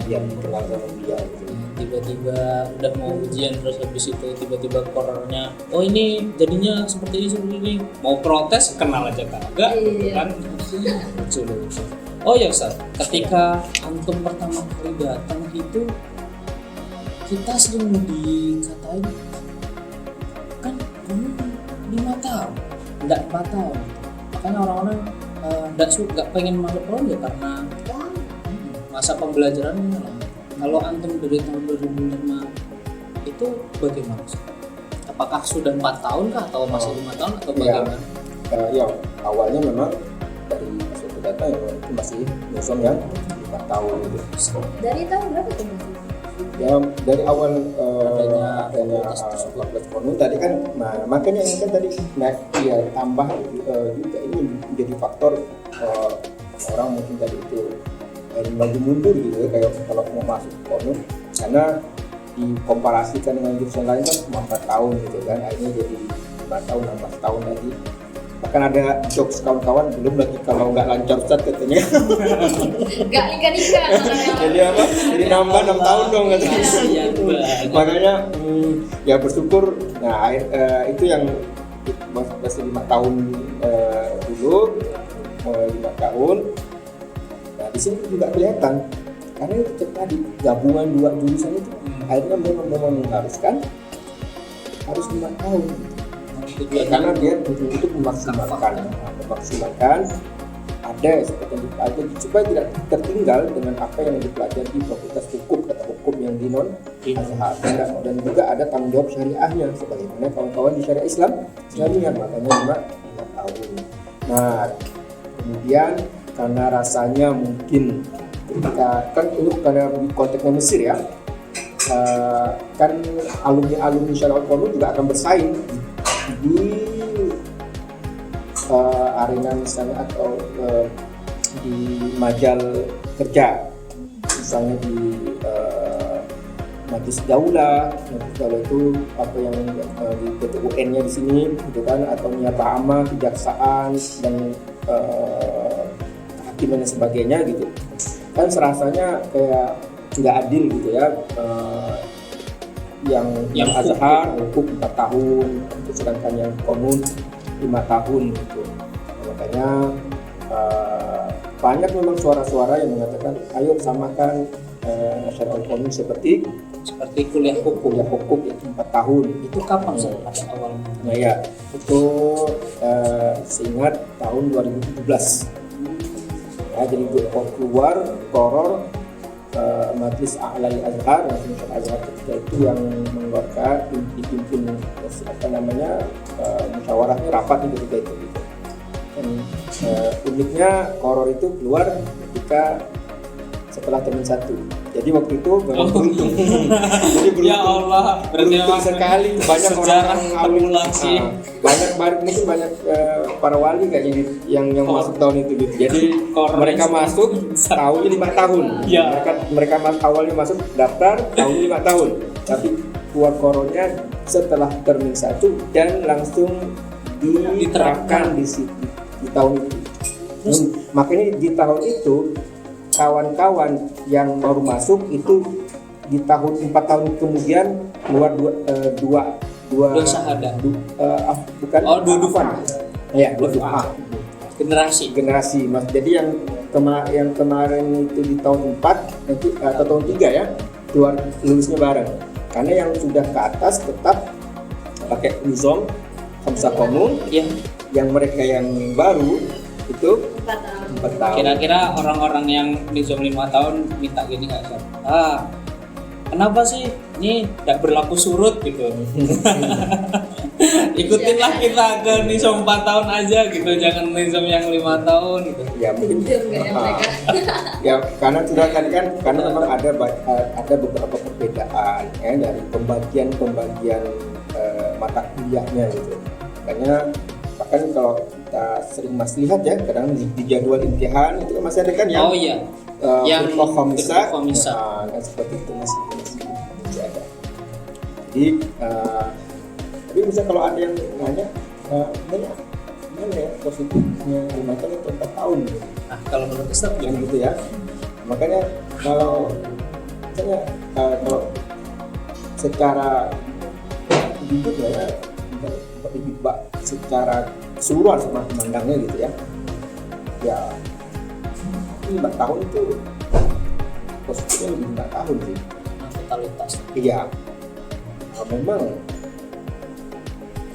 biar dikenal sama dia gitu. Tiba-tiba udah mau ujian terus habis itu tiba-tiba korornya ini jadinya seperti ini mau protes kenal aja kagak kan lucu. Oh ya Ustaz, ketika antum pertama kali datang itu kita sering dikatain kan kamu 5 tahun, enggak 4 tahun. Makanya orang-orang enggak pengen masuk prom ya karena masa pembelajarannya lama. Kalau antum dari tahun 2005 itu bagaimana? Apakah sudah 4 tahun kah atau masih 5 tahun atau bagaimana? Ya awalnya memang dari masuk aku datang ya itu masih museum yang 5 tahun gitu. Dari tahun berapa tuh Mas? Ya dari awal Adanya adanya Fakultas Ekonomi tadi kan, makanya ini kan tadi ya tambah juga ini menjadi faktor orang mungkin tadi itu maju mundur gitu ya, kayak kalau mau masuk ekonomi karena dikomparasikan dengan jurusan lain kan cuma 4 tahun gitu kan, akhirnya jadi 5 tahun 16 tahun lagi. Bahkan ada jokes kawan-kawan, belum lagi kalau nggak lancar Ustaz katanya. Nggak nikah-nikah Jadi apa? Jadi nambah 6 tahun dong katanya. Kasihan banget. Makanya ya bersyukur. Nah itu yang masih 5 tahun dulu, 5 tahun. Nah di sini juga kelihatan karena itu tadi gabungan 2 jurusan itu akhirnya memang mengharuskan harus 5 tahun. Ya, karena dia untuk memaksimalkan ada seperti yang dipelajari supaya tidak tertinggal dengan apa yang dipelajari di fakultas hukum atau hukum yang di non Azhar, dan juga ada tanggung jawab syariahnya sebagaimana kawan-kawan di syariah Islamiyah, makanya 5 tahun. Nah kemudian karena rasanya mungkin ketika kan ini karena di konteksnya Mesir ya, kan alumni syariah ekonomi juga akan bersaing di arena misalnya atau di majal kerja, misalnya di Majlis Daulah itu apa yang di PTUN-nya di sini gitu kan, atau Niyaba Amah, kejaksaan dan hakiman dan sebagainya gitu kan, serasanya kayak nggak adil gitu ya. Yang Azhar hukum 4 tahun, sedangkan yang Konun 5 tahun gitu. Makanya banyak memang suara-suara yang mengatakan ayo samakan syariat ekonomi seperti kuliah hukum. yang 4 tahun. Itu kapan sih pada awalnya? Nah ya itu seingat tahun 2017 ya, jadi keluar koror Majlis A'la Azhar, Majlis Azhar ketika itu yang mengeluarkan dipimpin musyawarahnya rapat di ketika itu gitu. Dan uniknya koror itu keluar ketika setelah termin 1. Jadi waktu itu memang beruntung. Jadi beruntung. Ya Allah, berarti beruntung sekali banyak orang akumulasi. Mungkin banyak para wali kayaknya yang masuk tahun itu gitu. Jadi mereka masuk tahunnya 5 tahun. Ya. Mereka awalnya masuk daftar tahunnya 5 tahun. Tapi keluar koronnya setelah termin 1 dan langsung diterapkan di tahun itu. Makanya di tahun itu kawan-kawan yang baru masuk itu di tahun 4 tahun kemudian keluar dua syahadah. Bukan dua dufan. Ya, dua dufan. Generasi Mas. Jadi yang kemarin itu di tahun 4 nanti atau tahun 3 ya, keluar lulusnya bareng. Karena yang sudah ke atas tetap pakai nizam Hamzah Komung, yang mereka yang baru itu 4 tahun. Kira-kira orang-orang yang nizam 5 tahun minta gini nggak sih? Kenapa sih ini tidak berlaku surut gitu? Ikutinlah kita ke nizam 4 tahun aja gitu, jangan nizam yang 5 tahun gitu. Ya mungkin. Ya karena sudah tadi kan karena memang ada beberapa perbedaan ya dari pembagian mata kuliahnya gitu. Makanya bahkan kalau kita sering masih lihat ya kadang di jadwal imtihan itu masih ada kan yang yang khamisah kan seperti itu masih ada. Jadi tapi misalnya kalau ada yang nanya mana ya positifnya 5 tahun atau 4 tahun gitu. Nah kalau menurut Ustaz yang gitu ya, makanya kalau misalnya kalau secara jujur ya secara keseluruhan sama memandangnya gitu ya 5 tahun itu positifnya lebih 5 tahun sih totalitas. Iya memang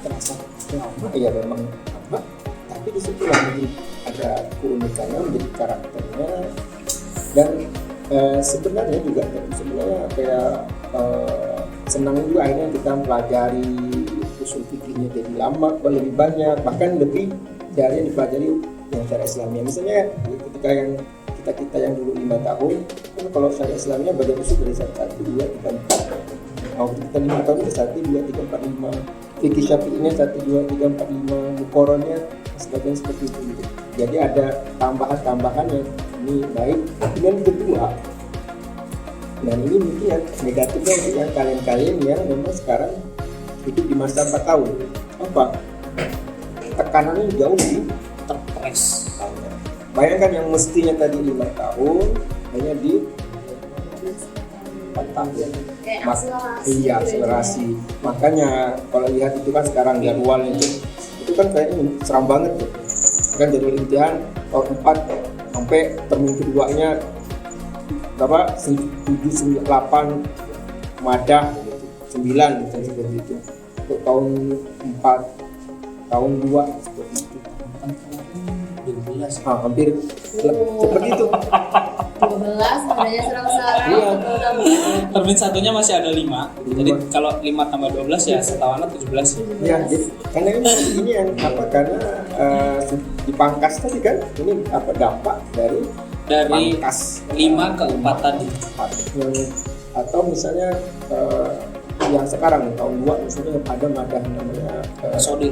terasa lama ya memang lama, tapi di situ lagi ada keunikannya menjadi karakternya dan sebenarnya kayak senang juga akhirnya kita mempelajari usul fikihnya jadi lama lebih banyak, bahkan lebih dari yang dipelajari yang syariah Islamnya. Misalnya ketika yang kita yang dulu 5 tahun kan kalau syariah Islamnya bagian usul dari 1, 2, 3, 4. Kalau kita 5 tahun itu 1, 2, 3, 4, 5. Fikih Syafi'inya 1, 2, 3, 4, 5. Muqarrarnya sebagian seperti itu gitu. Jadi ada tambahan yang ini baik. Kemudian kedua, dan ini mungkin yang negatifnya untuk yang kalian yang memang sekarang hidup di masa 4 tahun. Apa? Tekanannya jauh lebih terpres. Bayangkan yang mestinya tadi 5 tahun hanya di 4 tahun. Kayak Mak- akselerasi iya, gitu akselerasi. Makanya kalau lihat itu kan sekarang jadwal itu kan kayaknya seram banget tuh. Kan jadwal imtihan tahun 4 sampai termin keduanya berapa? 7, 8 madah gitu. 9 gitu, seperti itu. Untuk tahun 4 tahun 2 seperti itu. 12. Hampir seperti itu. 12 adanya seram-seram Iya. Termin satunya masih ada 5. Jadi kalau 5 tambah 12 ya setahunan 17. Ya, jadi karena ini yang apa? Karena dipangkas tadi kan ini apa dampak dari pangkas 5 ke 4 tadi. yang atau misalnya yang sekarang tahun 2 misalnya ada madah namanya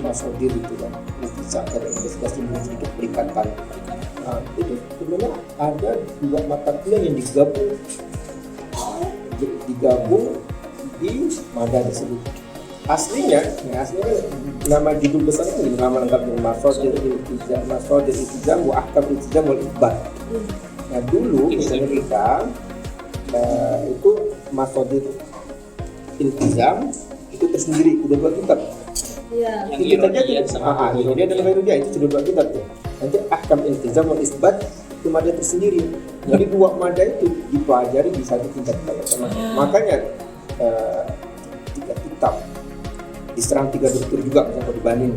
masodir itu kan bisa ada investigasi untuk perikatan. Nah, itu sebenarnya ada 2 mata kuliah yang digabung di madah tersebut. Aslinya nama judul besarnya ini nama lengkapnya masodir iltizam wa ahkam iltizam wal iqbal. Nah dulu misalnya kita itu masodir iltizam itu tersendiri udah 2 kitab. Iya. Yang Kita aja Irodia tuh Irodia dan Irodia itu sudah 2 kitab tuh. Nanti ahkam iltizam wal isbat itu madah tersendiri. Jadi 2 madah itu dipelajari di satu tingkat sama. Makanya 3 kitab diserang 3 dokter juga misalnya dibanding.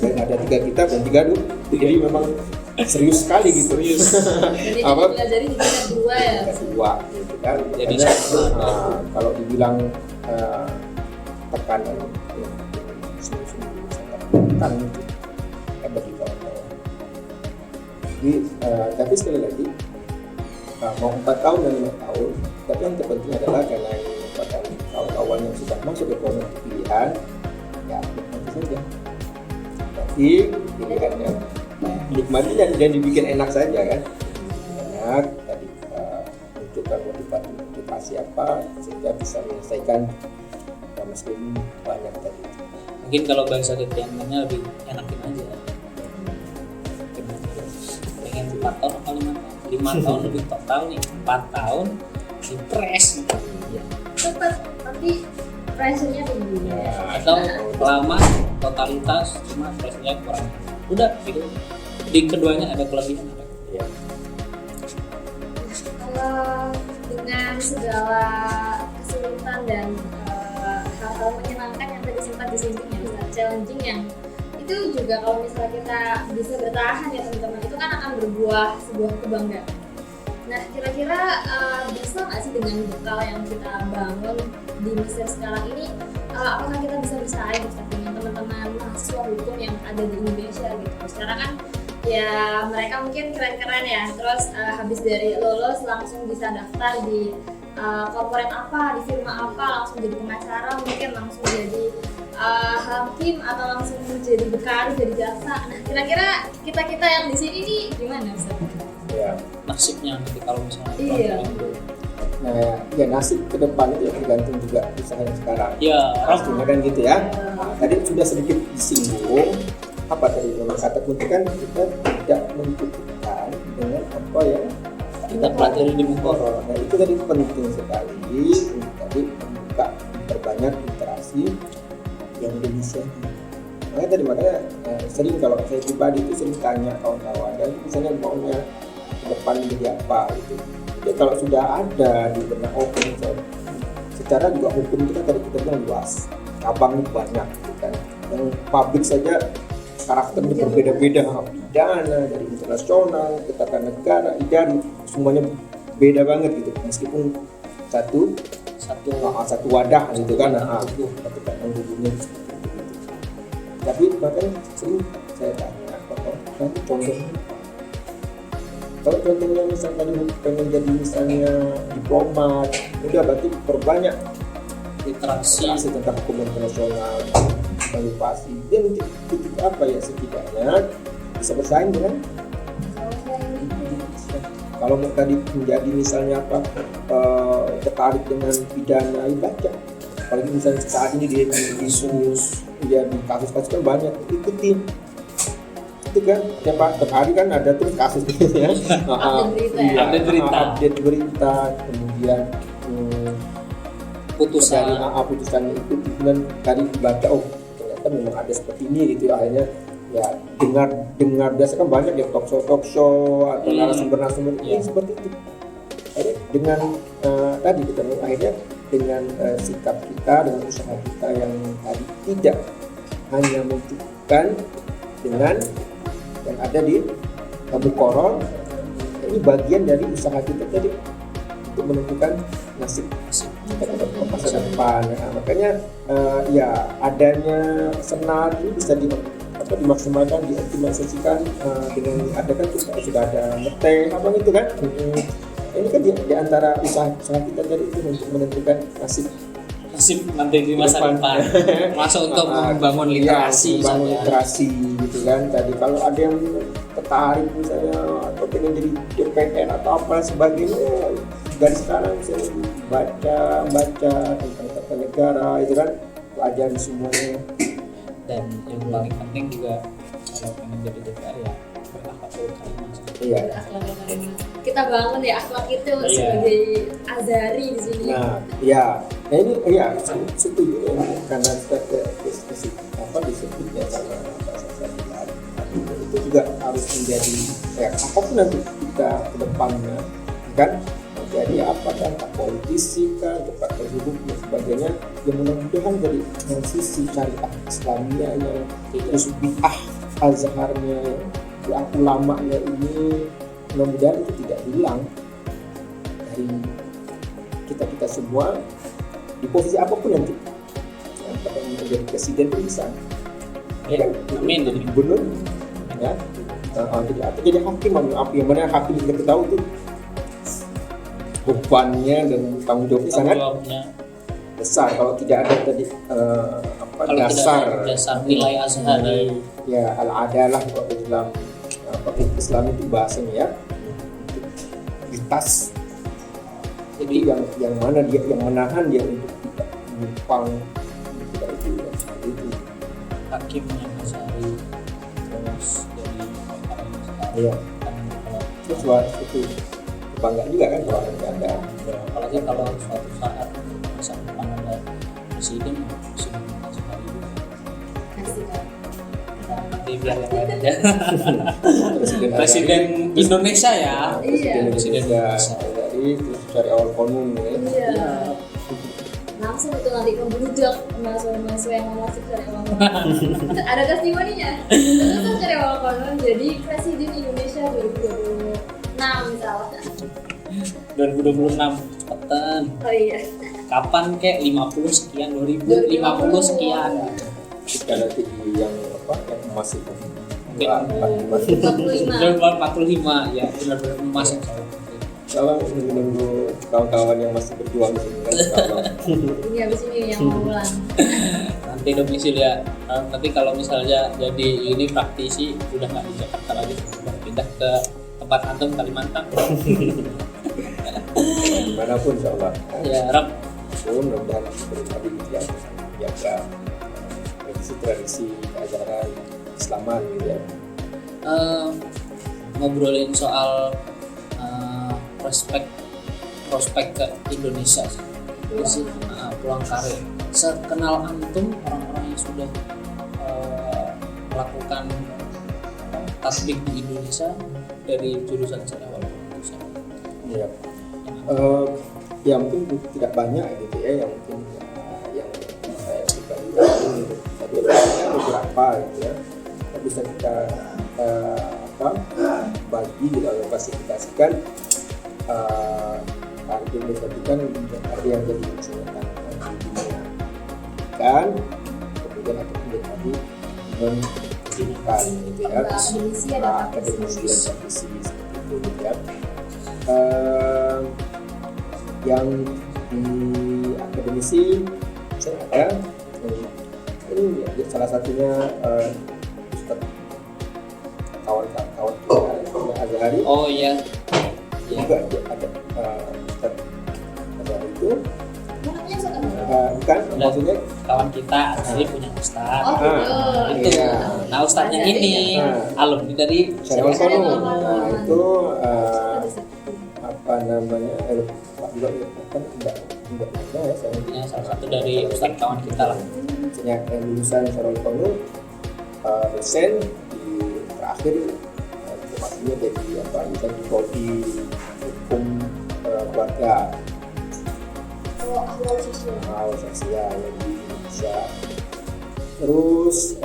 Ada 3 kitab dan 3 dokter. Jadi memang serius sekali gitu. Jadi Apa? dipelajari di tingkat 2 ya. Kedua gitu kan. Jadi Karena, kalau dibilang tekanan tekan itu bagi kawan-kawan. Jadi tapi sekali lagi mau 4 tahun dan 5 tahun, tapi yang terpenting adalah karena ini merupakan kawan-kawan yang sudah masuk ke program pilihan, ya nikmati saja. Tapi pilihannya nikmati dan dibikin enak saja kan. Enak tadi menunjukkan motivasi apa sehingga bisa menyelesaikan meskipun banyak tadi. Mungkin kalau bahasa kekiniannya lebih enakin aja. Pengen 4 tahun atau 5 tahun? 5 tahun lebih total nih. 4 tahun dipres. Iya. Cepat, tapi pressure-nya tinggi. Atau lama totalitas cuma presnya kurang. Udah gitu. Di keduanya ada kelebihan ada. Ya. Kalau dengan segala kesulitan dan hal-hal menyenangkan yang tadi sempat disinggung ya, Ustaz, challenging yang itu juga kalau misalnya kita bisa bertahan ya teman-teman, itu kan akan berbuah sebuah kebanggaan. Nah kira-kira bisa nggak sih dengan bekal yang kita bangun di Mesir sekarang ini, apakah kita bisa bersaing Ustaz, dengan teman-teman mahasiswa hukum yang ada di Indonesia gitu? Sekarang kan ya mereka mungkin keren-keren ya, terus habis dari lulus langsung bisa daftar di korporat apa, di firma apa, langsung jadi pengacara, mungkin langsung jadi hakim atau langsung jadi berkarir jadi jaksa. Nah kira-kira kita yang di sini nih gimana Ustaz? Ya. Nasibnya nanti kalau misalnya Iya. Nah, ya nasib ke depan itu ya tergantung juga usahanya sekarang. Ya, Pastinya kan gitu ya. Nah, tadi sudah sedikit disinggung apa tadi memang kata kunci kan kita tidak mencukupkan dengan apa yang kita pelajari di Muqarrar. Nah itu tadi penting sekali untuk tadi membuka memperbanyak interaksi yang Indonesia. Makanya sering kalau saya pribadi itu sering tanya kawan-kawan dan misalnya maunya ke depan menjadi apa gitu. Jadi kalau sudah ada di benak hukum secara juga hukum itu kan tadi kita bilang luas, cabangnya banyak gitu kan. Yang publik saja karakternya berbeda-beda, pidana dari internasional, ketatanegaraan, idari, semuanya beda banget gitu. Meskipun satu wadah gitu kan, satu menghubungnya. Tapi bahkan sering saya tanya Nanti contohnya kalau contohnya misalnya tadi pengen jadi misalnya diplomat, udah berarti perbanyak literasi tentang hukum internasional, motivasi. Dia titik apa ya, setidaknya bisa bersaing dengan kalau mau tadi menjadi misalnya apa tertarik dengan pidana, ya baca. Apalagi misalnya saat ini di kasus kan banyak, ikutin itu kan tiap hari kan ada terus kasus gitu ya. Update berita, kemudian putusan itu, kemudian tadi baca ternyata memang ada seperti ini gitu, akhirnya ya dengar biasa kan banyak ya talk show atau narasumber seperti itu. Akhirnya dengan tadi kita akhirnya dengan sikap kita, dengan usaha kita yang tadi tidak hanya mencukupkan dengan yang ada di Muqarrar, ini bagian dari usaha kita tadi untuk menentukan nasib kita ke masa depan. Nah, makanya ya adanya Senat ini bisa dimaksimalkan, dioptimalisasikan dengan adakan sudah ada ngeteh apa gitu kan. Ini kan di antara usaha kita tadi itu untuk menentukan nasib nanti di masa depan. Masuk untuk membangun literasi, membangun literasi gitu kan. Tadi kalau ada yang tertarik misalnya atau pengen jadi DPR atau apa sebagainya, dari sekarang saya baca tentang tata negara itu kan, pelajaran semuanya. Dan yang paling penting juga kalau pengen jadi DPR ya berakhlakul karimah. Iya. Kita bangun ya akhlak itu sebagai azari di sini. Nah ini setuju ya, karena disebutnya sama itu juga harus menjadi apapun nanti kita ke depannya kan, jadi apa kan, politisi kan, pakar hukum dan sebagainya, yang mudah-mudahan dari sisi syariah Islamiyahnya, terus bid'ah Azharnya, ulamanya ini mudah-mudahan itu tidak hilang dari kita semua di posisi apapun nanti. Apakah menjadi presiden pun bisa, amin. Gubernur, ya, atau jadi hakim, yang mana hakim kita tahu tuh bebannya dan tanggung jawabnya sangat besar. Kalau tidak ada tadi dasar nilai azhari, ya al-adalah kalau dalam Islam itu bahasanya ya, integritas. Jadi yang mana dia yang menahan dia untuk tidak menyimpang, tidak itu hakimnya azhari terus jadi ya. Terus itu bangga juga kan kalau ada, apalagi kalau suatu saat masa depan ada presiden azhari nanti biar yang lain aja. Presiden Indonesia ya. Presiden Indonesia. Jadi terus dari awal konun ya. Iya. Langsung itu nanti membludak mahasiswa yang mau masuk dari awal konun. Ada testimoninya. Terus dari awal konun jadi Presiden Indonesia 2026 misalnya. 2026 cepetan. Oh iya. Kapan kek 50 sekian 2050 sekian. Kita nanti yang emas itu mungkin 45 ya, benar-benar emas yang saya. Kalau menunggu kawan-kawan yang masih berjuang di sini kan, ini habis ini yang mau pulang. Nanti domisili ya. Nanti kalau misalnya jadi ini praktisi udah nggak di Jakarta lagi, udah pindah ke tempat antum Kalimantan. Dimanapun insyaallah. Ya Rob. Mudah-mudahan tadi ya jaga tradisi keajaran Islaman gitu ya. Ngobrolin soal prospek ke Indonesia sih. Pulang karir. Sekenal antum orang-orang yang sudah melakukan tasbih di Indonesia dari jurusan syariah wal Indonesia. Iya. Ya mungkin tidak banyak gitu ya, yang mungkin yang saya pribadi gitu. Tapi beberapa gitu ya. Bisa kita bagi gitu, klasifikasikan target kan ada yang jadi misalnya dunia kan, kemudian atau kemudian tadi bukan gitu ya. Akademisi ada Akademisi praktisi. dan praktisi seperti itu gitu ya. Yang di akademisi saya ada ini ya, salah satunya Ustadz kawan-kawan kita Azhari. Oh iya. Juga ada Ustadz Azhari itu Namanya Ustadz apa? bukan maksudnya Kawan kita asli punya ustaz. Oh, Itu. iya. Nah, ustaznya ini Nah. alumni dari Syariah Syariah Kono. Kono. Nah itu Ada satu. apa namanya Pak juga kan enggak ada ya saya Ya, salah satu dari ustaz kawan kita lah. misalnya yang lulusan Syariah Kono dosen di terakhir informasinya jadi apa misalnya di prodi hukum keluarga Oh, ahwal sosial. sosial yang di Indonesia. Terus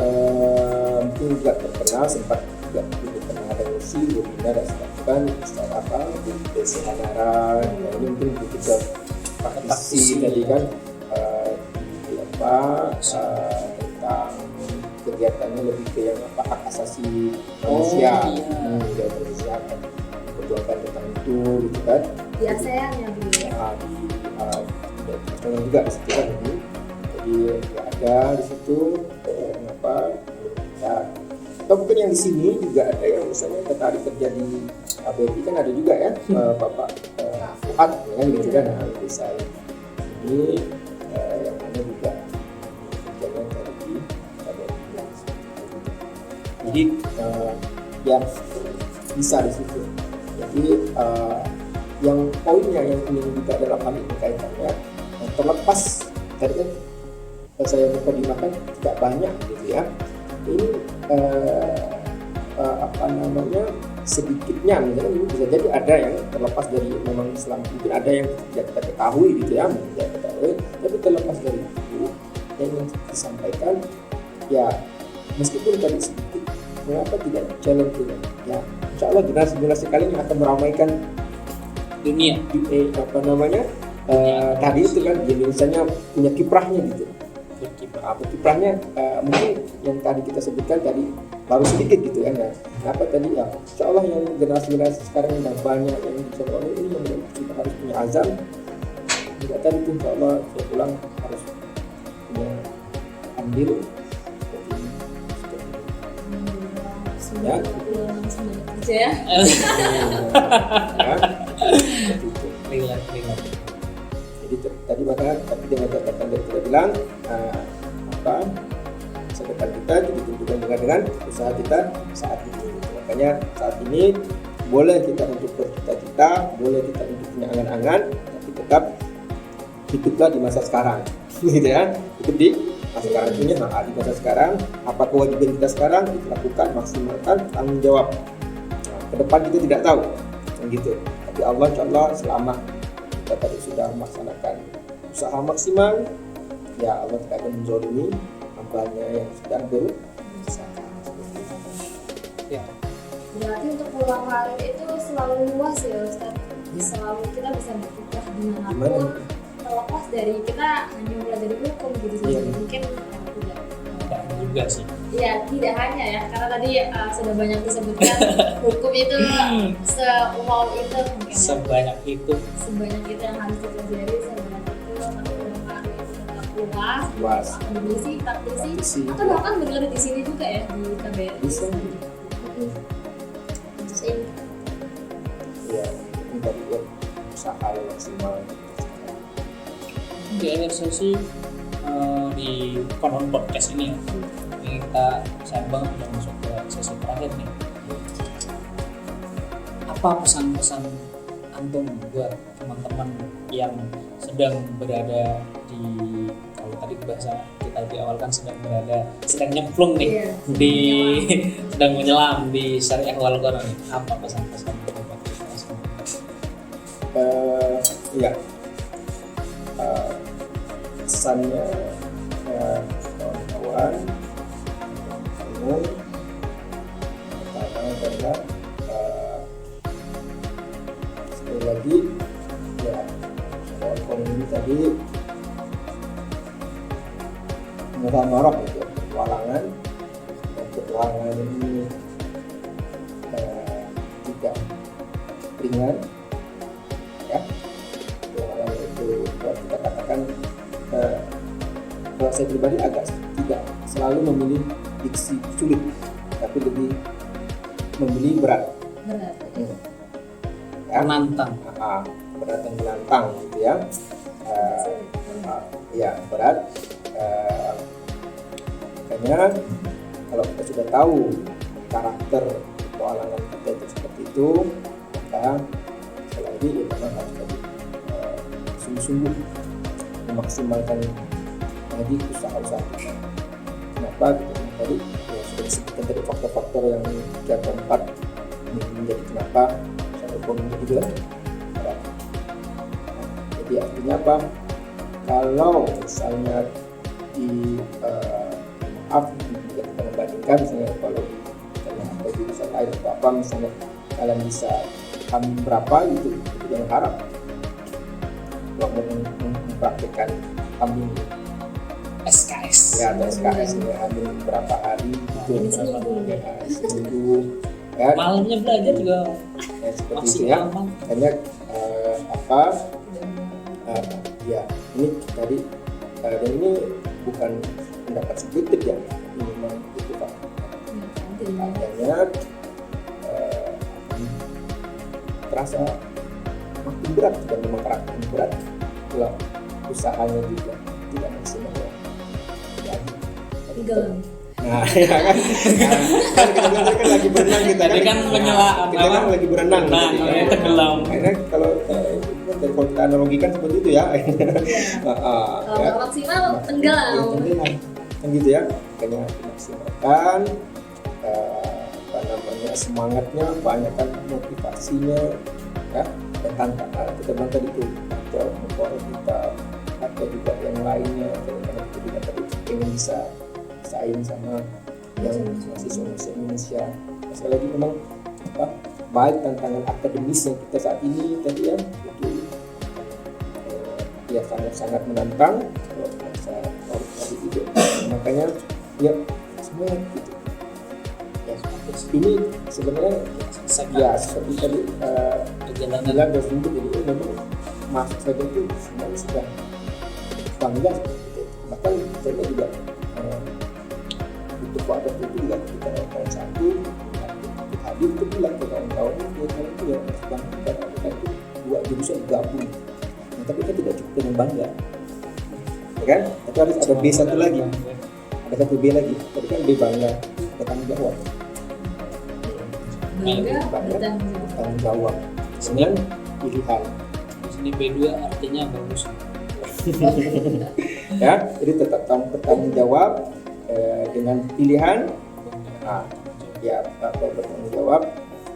mungkin juga terkenal sempat juga pernah ada misi webinar dan sebagainya Ustaz apa di desa Hanaran. Nah, ini mungkin kita praktisi tadi kan di apa tentang kegiatannya lebih ke yang apa hak asasi manusia. iya. Dia Indonesia akan memperjuangkan tentang itu gitu kan. Di ASEAN ya Bu. Di internasional juga di situ kan jadi ya ada di situ apa ya atau mungkin yang di sini juga ada yang misalnya tertarik kerja di KBRI kan ada juga ya Bapak Fuad ya kan gitu kan nah, bisa ini yang mana juga kerjanya dari di KBRI jadi ya bisa di situ jadi yang poinnya yang ini juga dalam hal ini kaitannya terlepas tadi kan saya mengkoordinasikan tidak banyak gitu ya ini apa namanya sedikitnya misalnya ini bisa jadi ada yang terlepas dari memang Islam mungkin ada yang tidak kita ketahui gitu ya tidak ketahui tapi terlepas dari itu yang ingin disampaikan ya meskipun tadi sedikit mengapa tidak challenge ya insya Allah generasi kali ini akan meramaikan Dunia. apa namanya tadi itu kan Indonesia punya kiprahnya gitu kiprahnya mungkin yang tadi kita sebutkan tadi baru sedikit gitu kan ya apa tadi ya insya Allah yang generasi sekarang yang banyak yang bisa ini yang kita harus punya azam juga tadi itu insya Allah saya pulang harus punya andil Ya. Kerja ya. Relate. Jadi tadi maka tapi dengan catatan dari kita bilang apa masa depan kita ditentukan dengan usaha kita saat ini. Makanya saat ini boleh kita untuk bercita-cita, boleh kita untuk punya angan-angan, tapi tetap hiduplah di masa sekarang, gitu ya. Hidup di masa sekarang punya di masa sekarang. Apa kewajiban kita sekarang kita lakukan, maksimalkan tanggung jawab. Nah, ke depan kita tidak tahu, gitu. Tapi Allah insyaallah selama kita tadi sudah melaksanakan usaha maksimal, ya Allah tidak akan menzalimi hambanya yang sedang Ya. Berarti untuk peluang karir itu selalu luas ya Ustaz. Selalu kita bisa berkiprah dimanapun, terlepas dari kita hanya mempelajari hukum gitu saja. Mungkin tidak. Tidak juga sih. Ya tidak hanya ya, karena tadi sudah banyak disebutkan hukum itu se-wow itu mungkin ya. Sebanyak itu. Sebanyak itu yang harus dipelajari, sebanyak itu tapi peluang karir itu tetap luas. Akademisi, praktisi, atau bahkan berada di sini juga ya di KBRI. bisa. Ya, ini dari usaha yang maksimal. Di akhir sesi di Konon Podcast ini ya, ini kita sayang banget udah masuk ke sesi terakhir nih. Apa pesan-pesan antum buat teman-teman yang sedang berada di, kalau tadi bahasa kita di awal kan sedang nyemplung nih, sedang menyelam di Syariah Wal Quran nih. Apa pesan-pesan buat kita semua? Iya. Pesannya kawan-kawan umum pertama adalah sekali lagi ya kawan ini tadi mughamarah itu petualangan dan petualangan ini tidak ringan, ya. Petualangan itu kalau kita katakan, kalau saya pribadi agak tidak selalu memilih diksi sulit, tapi lebih memilih berat. Berat. Ya. Menantang. Berat dan menantang gitu ya. Ya berat. Makanya kalau kita sudah tahu karakter petualangan kita itu seperti itu, maka sekali lagi ya memang harus tadi sungguh-sungguh memaksimalkan lagi usaha-usaha kita. Kenapa? Tadi ya sudah disebutkan tadi faktor-faktor yang 3 atau 4 ini menjadi kenapa satu ekonomi juga berat. Jadi artinya apa? Kalau misalnya di maaf jika kita membandingkan misalnya kalau atau jurusan lain atau apa misalnya kalian bisa kambing berapa gitu, itu jangan harap kalau mempraktikkan kambing SKS. ya atau SKS ya kambing berapa hari gitu, Ini seminggu. ya Malamnya belajar juga ya, seperti masih itu ya. gampang. Banyak ya ini tadi dan ini bukan pendapat subjektif ya, ini memang itu Pak. Adanya terasa makin berat dan memang makin berat kalau usahanya juga tidak maksimal ya. Tenggelam. Nah, ya kan. Kan kita bilang tadi kan lagi berenang kita Tadi kan penyelaan, kita kan lagi berenang. Nah, gitu. ini tenggelam. Akhirnya kalau kalau kita analogikan seperti itu ya. Kalau nggak maksimal Ya, tenggelam. tenggelam. Kan gitu ya. Makanya dimaksimalkan apa namanya semangatnya, banyakkan motivasinya ya. Dan tantangan kita bilang tadi itu motor kita atau juga yang lainnya karena kita juga tadi ingin bisa saing sama yang mahasiswa Indonesia. Sekali lagi memang baik tantangan akademis yang kita saat ini tadi ya itu ya sangat menantang kalau saya tadi itu. Makanya ya semuanya gitu. Ya ini sebenarnya ya seperti tadi Perjalanan dan untuk ini memang masuk saja itu sebenarnya sudah bangga seperti itu. Bahkan saya juga untuk pada itu juga kita tahun 1 hadir itu bilang ke kawan-kawan itu ya bangga karena kita itu 2 jurusan gabung. Nah, tapi kita tidak cukup dengan bangga, ya kan? Tapi harus ada B satu lagi, ada satu B lagi. Tadi kan B bangga, ada tanggung jawab. Bangga Bangga, bertanggung tanggung jawab. Dengan pilihan. di sini B2 artinya bagus. Ya, jadi tetap bertanggung jawab dengan pilihan. Ya bertanggung jawab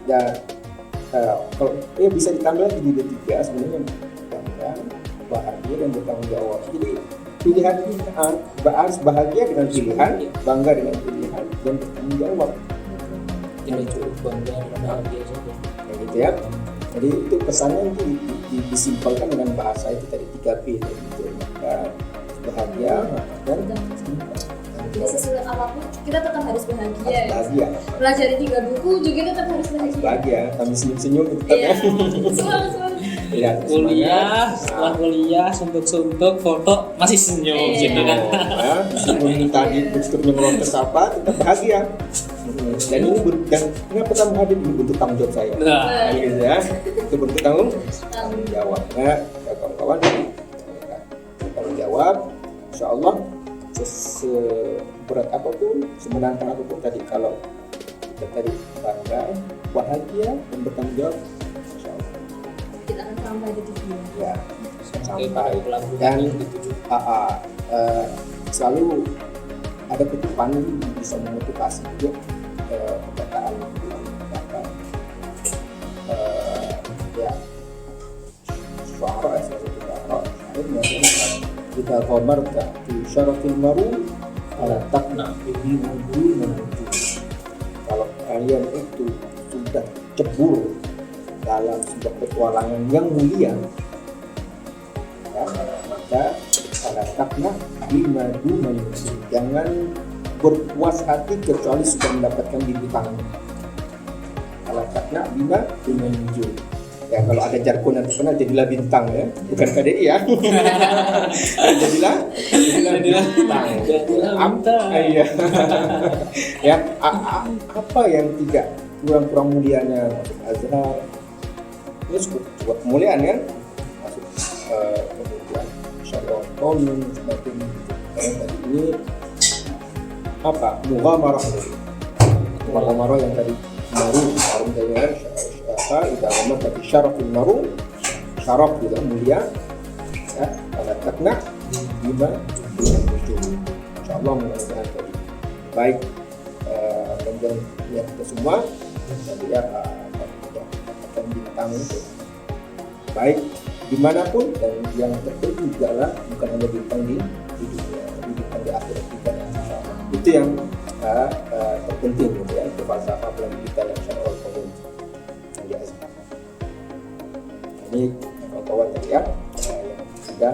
dan kalau bisa ditambah lagi di D3 sebenarnya bangga, bahagia dan bertanggung jawab. Jadi pilihan harus bahagia dengan pilihan, bangga dengan pilihan dan bertanggung jawab. Tidak cukup bangga dan bahagia saja. Kayak gitu ya. Jadi itu pesannya itu disimpulkan dengan bahasa itu tadi 3P tadi itu, maka bahagia dan Jadi sesulit apapun kita tetap harus bahagia. Ya. bahagia. Pelajari 3 buku juga tetap harus bahagia. Bahagia, kami senyum-senyum tetap Iya. ya. Semangat. Iya, Kuliah, semangat. setelah kuliah suntuk-suntuk foto masih senyum Iya. gitu kan. Meskipun tadi bentuknya merontas apa, tetap bahagia. Dan ini dan kenapa kamu hadir ini bentuk tanggung jawab saya. Nah, Gitu ya, itu bentuk tanggung jawab. Nah, kawan-kawan tanggung jawab, insya Allah seberat apapun, semenantang apapun tadi kalau kita tadi bangga, bahagia dan bertanggung jawab, insya Allah Kita akan sampai di tujuan. ya sampai sampai pelabuhan dan yang dituju. selalu ada kutipan bisa memotivasi juga perkataan apa ya suara salah satu suara kita komar di syarafil maru ala takna bihi wudu menuju. Kalau kalian itu sudah cebur dalam sebuah petualangan yang mulia ya, maka ala takna bimadu menuju. Jangan berpuas hati kecuali sudah mendapatkan bintang. Kalau takna bima menuju. Ya kalau ada jargon yang terkenal jadilah bintang ya, bukan KDI ya. jadilah bintang. Iya. Ya apa yang tidak kurang mulianya masuk Azhar. Ini cukup kemuliaan kan? Masuk kemudian syariat qanun sebagainya. Ini apa? Mughamarah yang tadi baru dari idza ghamat bi syarafil maru syaraf juga mulia ya ala takna bima insyaallah mudah-mudahan tadi baik dan ya kita semua jadi ya akan bintang itu baik dimanapun dan yang terpenting adalah bukan hanya bintang di dunia tapi bintang di akhirat juga itu yang terpenting gitu ya itu falsafah apalagi kita yang syara'ul qanun di Azhar. Ini kawan-kawan tadi ya yang sudah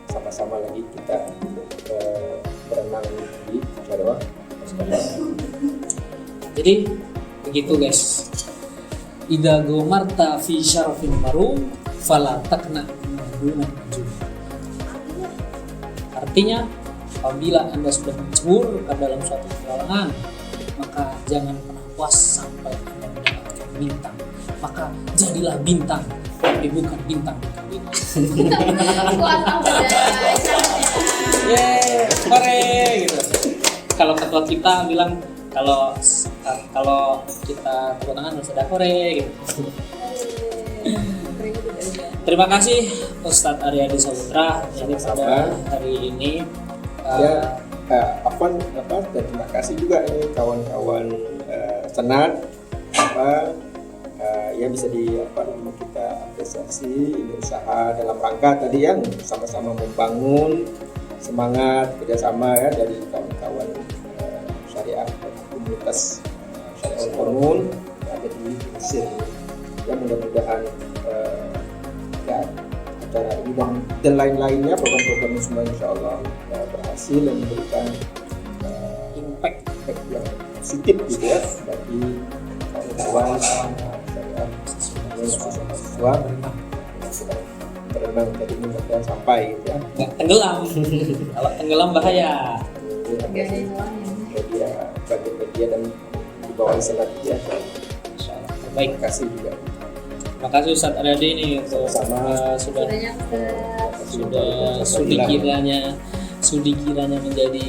sama-sama lagi kita berenang di syariah. Jadi begitu guys. Idza gomarta fi syarafin marum fala takna duna najum. Artinya apabila Anda sudah mencebur ke dalam suatu petualangan, maka jangan pernah puas sampai Anda mendapatkan bintang. Maka jadilah bintang, tapi bukan bintang di kabin. Kuat apa Yeay, hore gitu. Kalau ketua kita bilang kalau kita tepuk tangan harus ada hore gitu. Terima kasih Ustadz Aryadi Saputra ini pada hari ini. Terima kasih juga ini kawan-kawan senat ya bisa kita apresiasi ini usaha dalam rangka tadi yang sama-sama membangun semangat kerjasama ya dari kawan-kawan syariah komunitas syariah qanun yang ada di Mesir ya mudah-mudahan ya acara ini dan lain-lainnya program-programnya semua insyaallah berhasil dan memberikan impact yang positif gitu ya bagi kawan-kawan syariah mahasiswa berenang tadi mudah-mudahan sampai gitu ya nggak tenggelam. Kalau tenggelam bahaya. Media dan di bawah senat ya. Baik, kasih juga. Terima kasih Ustadz Aryadi ini untuk sudah sudi kiranya menjadi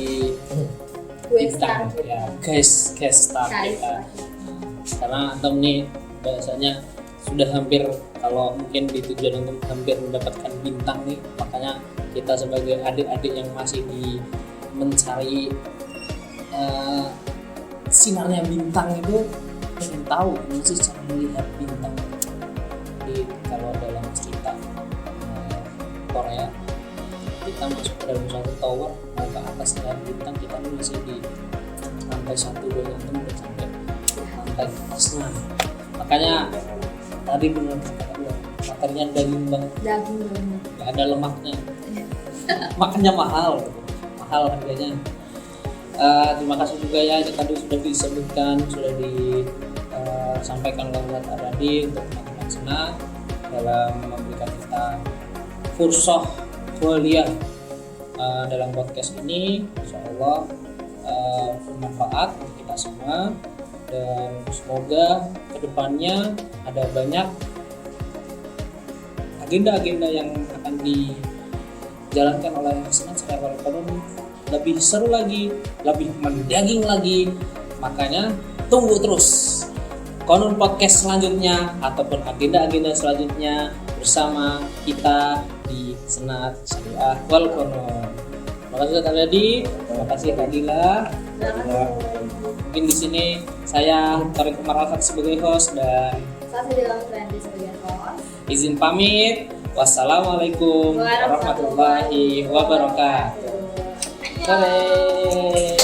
bintang ya guys star kita. Karena antum nih biasanya sudah hampir kalau mungkin di tujuan untuk hampir mendapatkan bintang nih, makanya kita sebagai adik-adik yang masih mencari sinarnya bintang itu ingin tahu gimana sih cara melihat bintang. Jadi kalau dalam cerita Korea kita masuk ke dalam suatu tower mau ke atas lihat bintang kita masih di lantai 1, 2 yang udah sampai lantai atasnya. Makanya tadi benar kata materinya daging banget, nggak ada lemaknya, makanya mahal harganya. Terima kasih juga ya tadi sudah disebutkan, sudah disampaikan oleh Ustadz Aryadi untuk teman-teman senat dalam memberikan kita fursah kuliah dalam podcast ini. Insyaallah bermanfaat untuk kita semua dan semoga kedepannya ada banyak agenda-agenda yang akan dijalankan oleh Senat Syariah Qanun lebih seru lagi, lebih mendaging lagi. Makanya tunggu terus Qanun Podcast selanjutnya ataupun agenda-agenda selanjutnya bersama kita di Senat Syariah Qanun. Terima kasih Ustadz Aryadi, terima kasih Kak Dila. Mungkin di sini saya Tariq Umar Al-Fat sebagai host dan saya dalam Randy sebagai host. Izin pamit. Wassalamualaikum warahmatullahi wabarakatuh. Bye.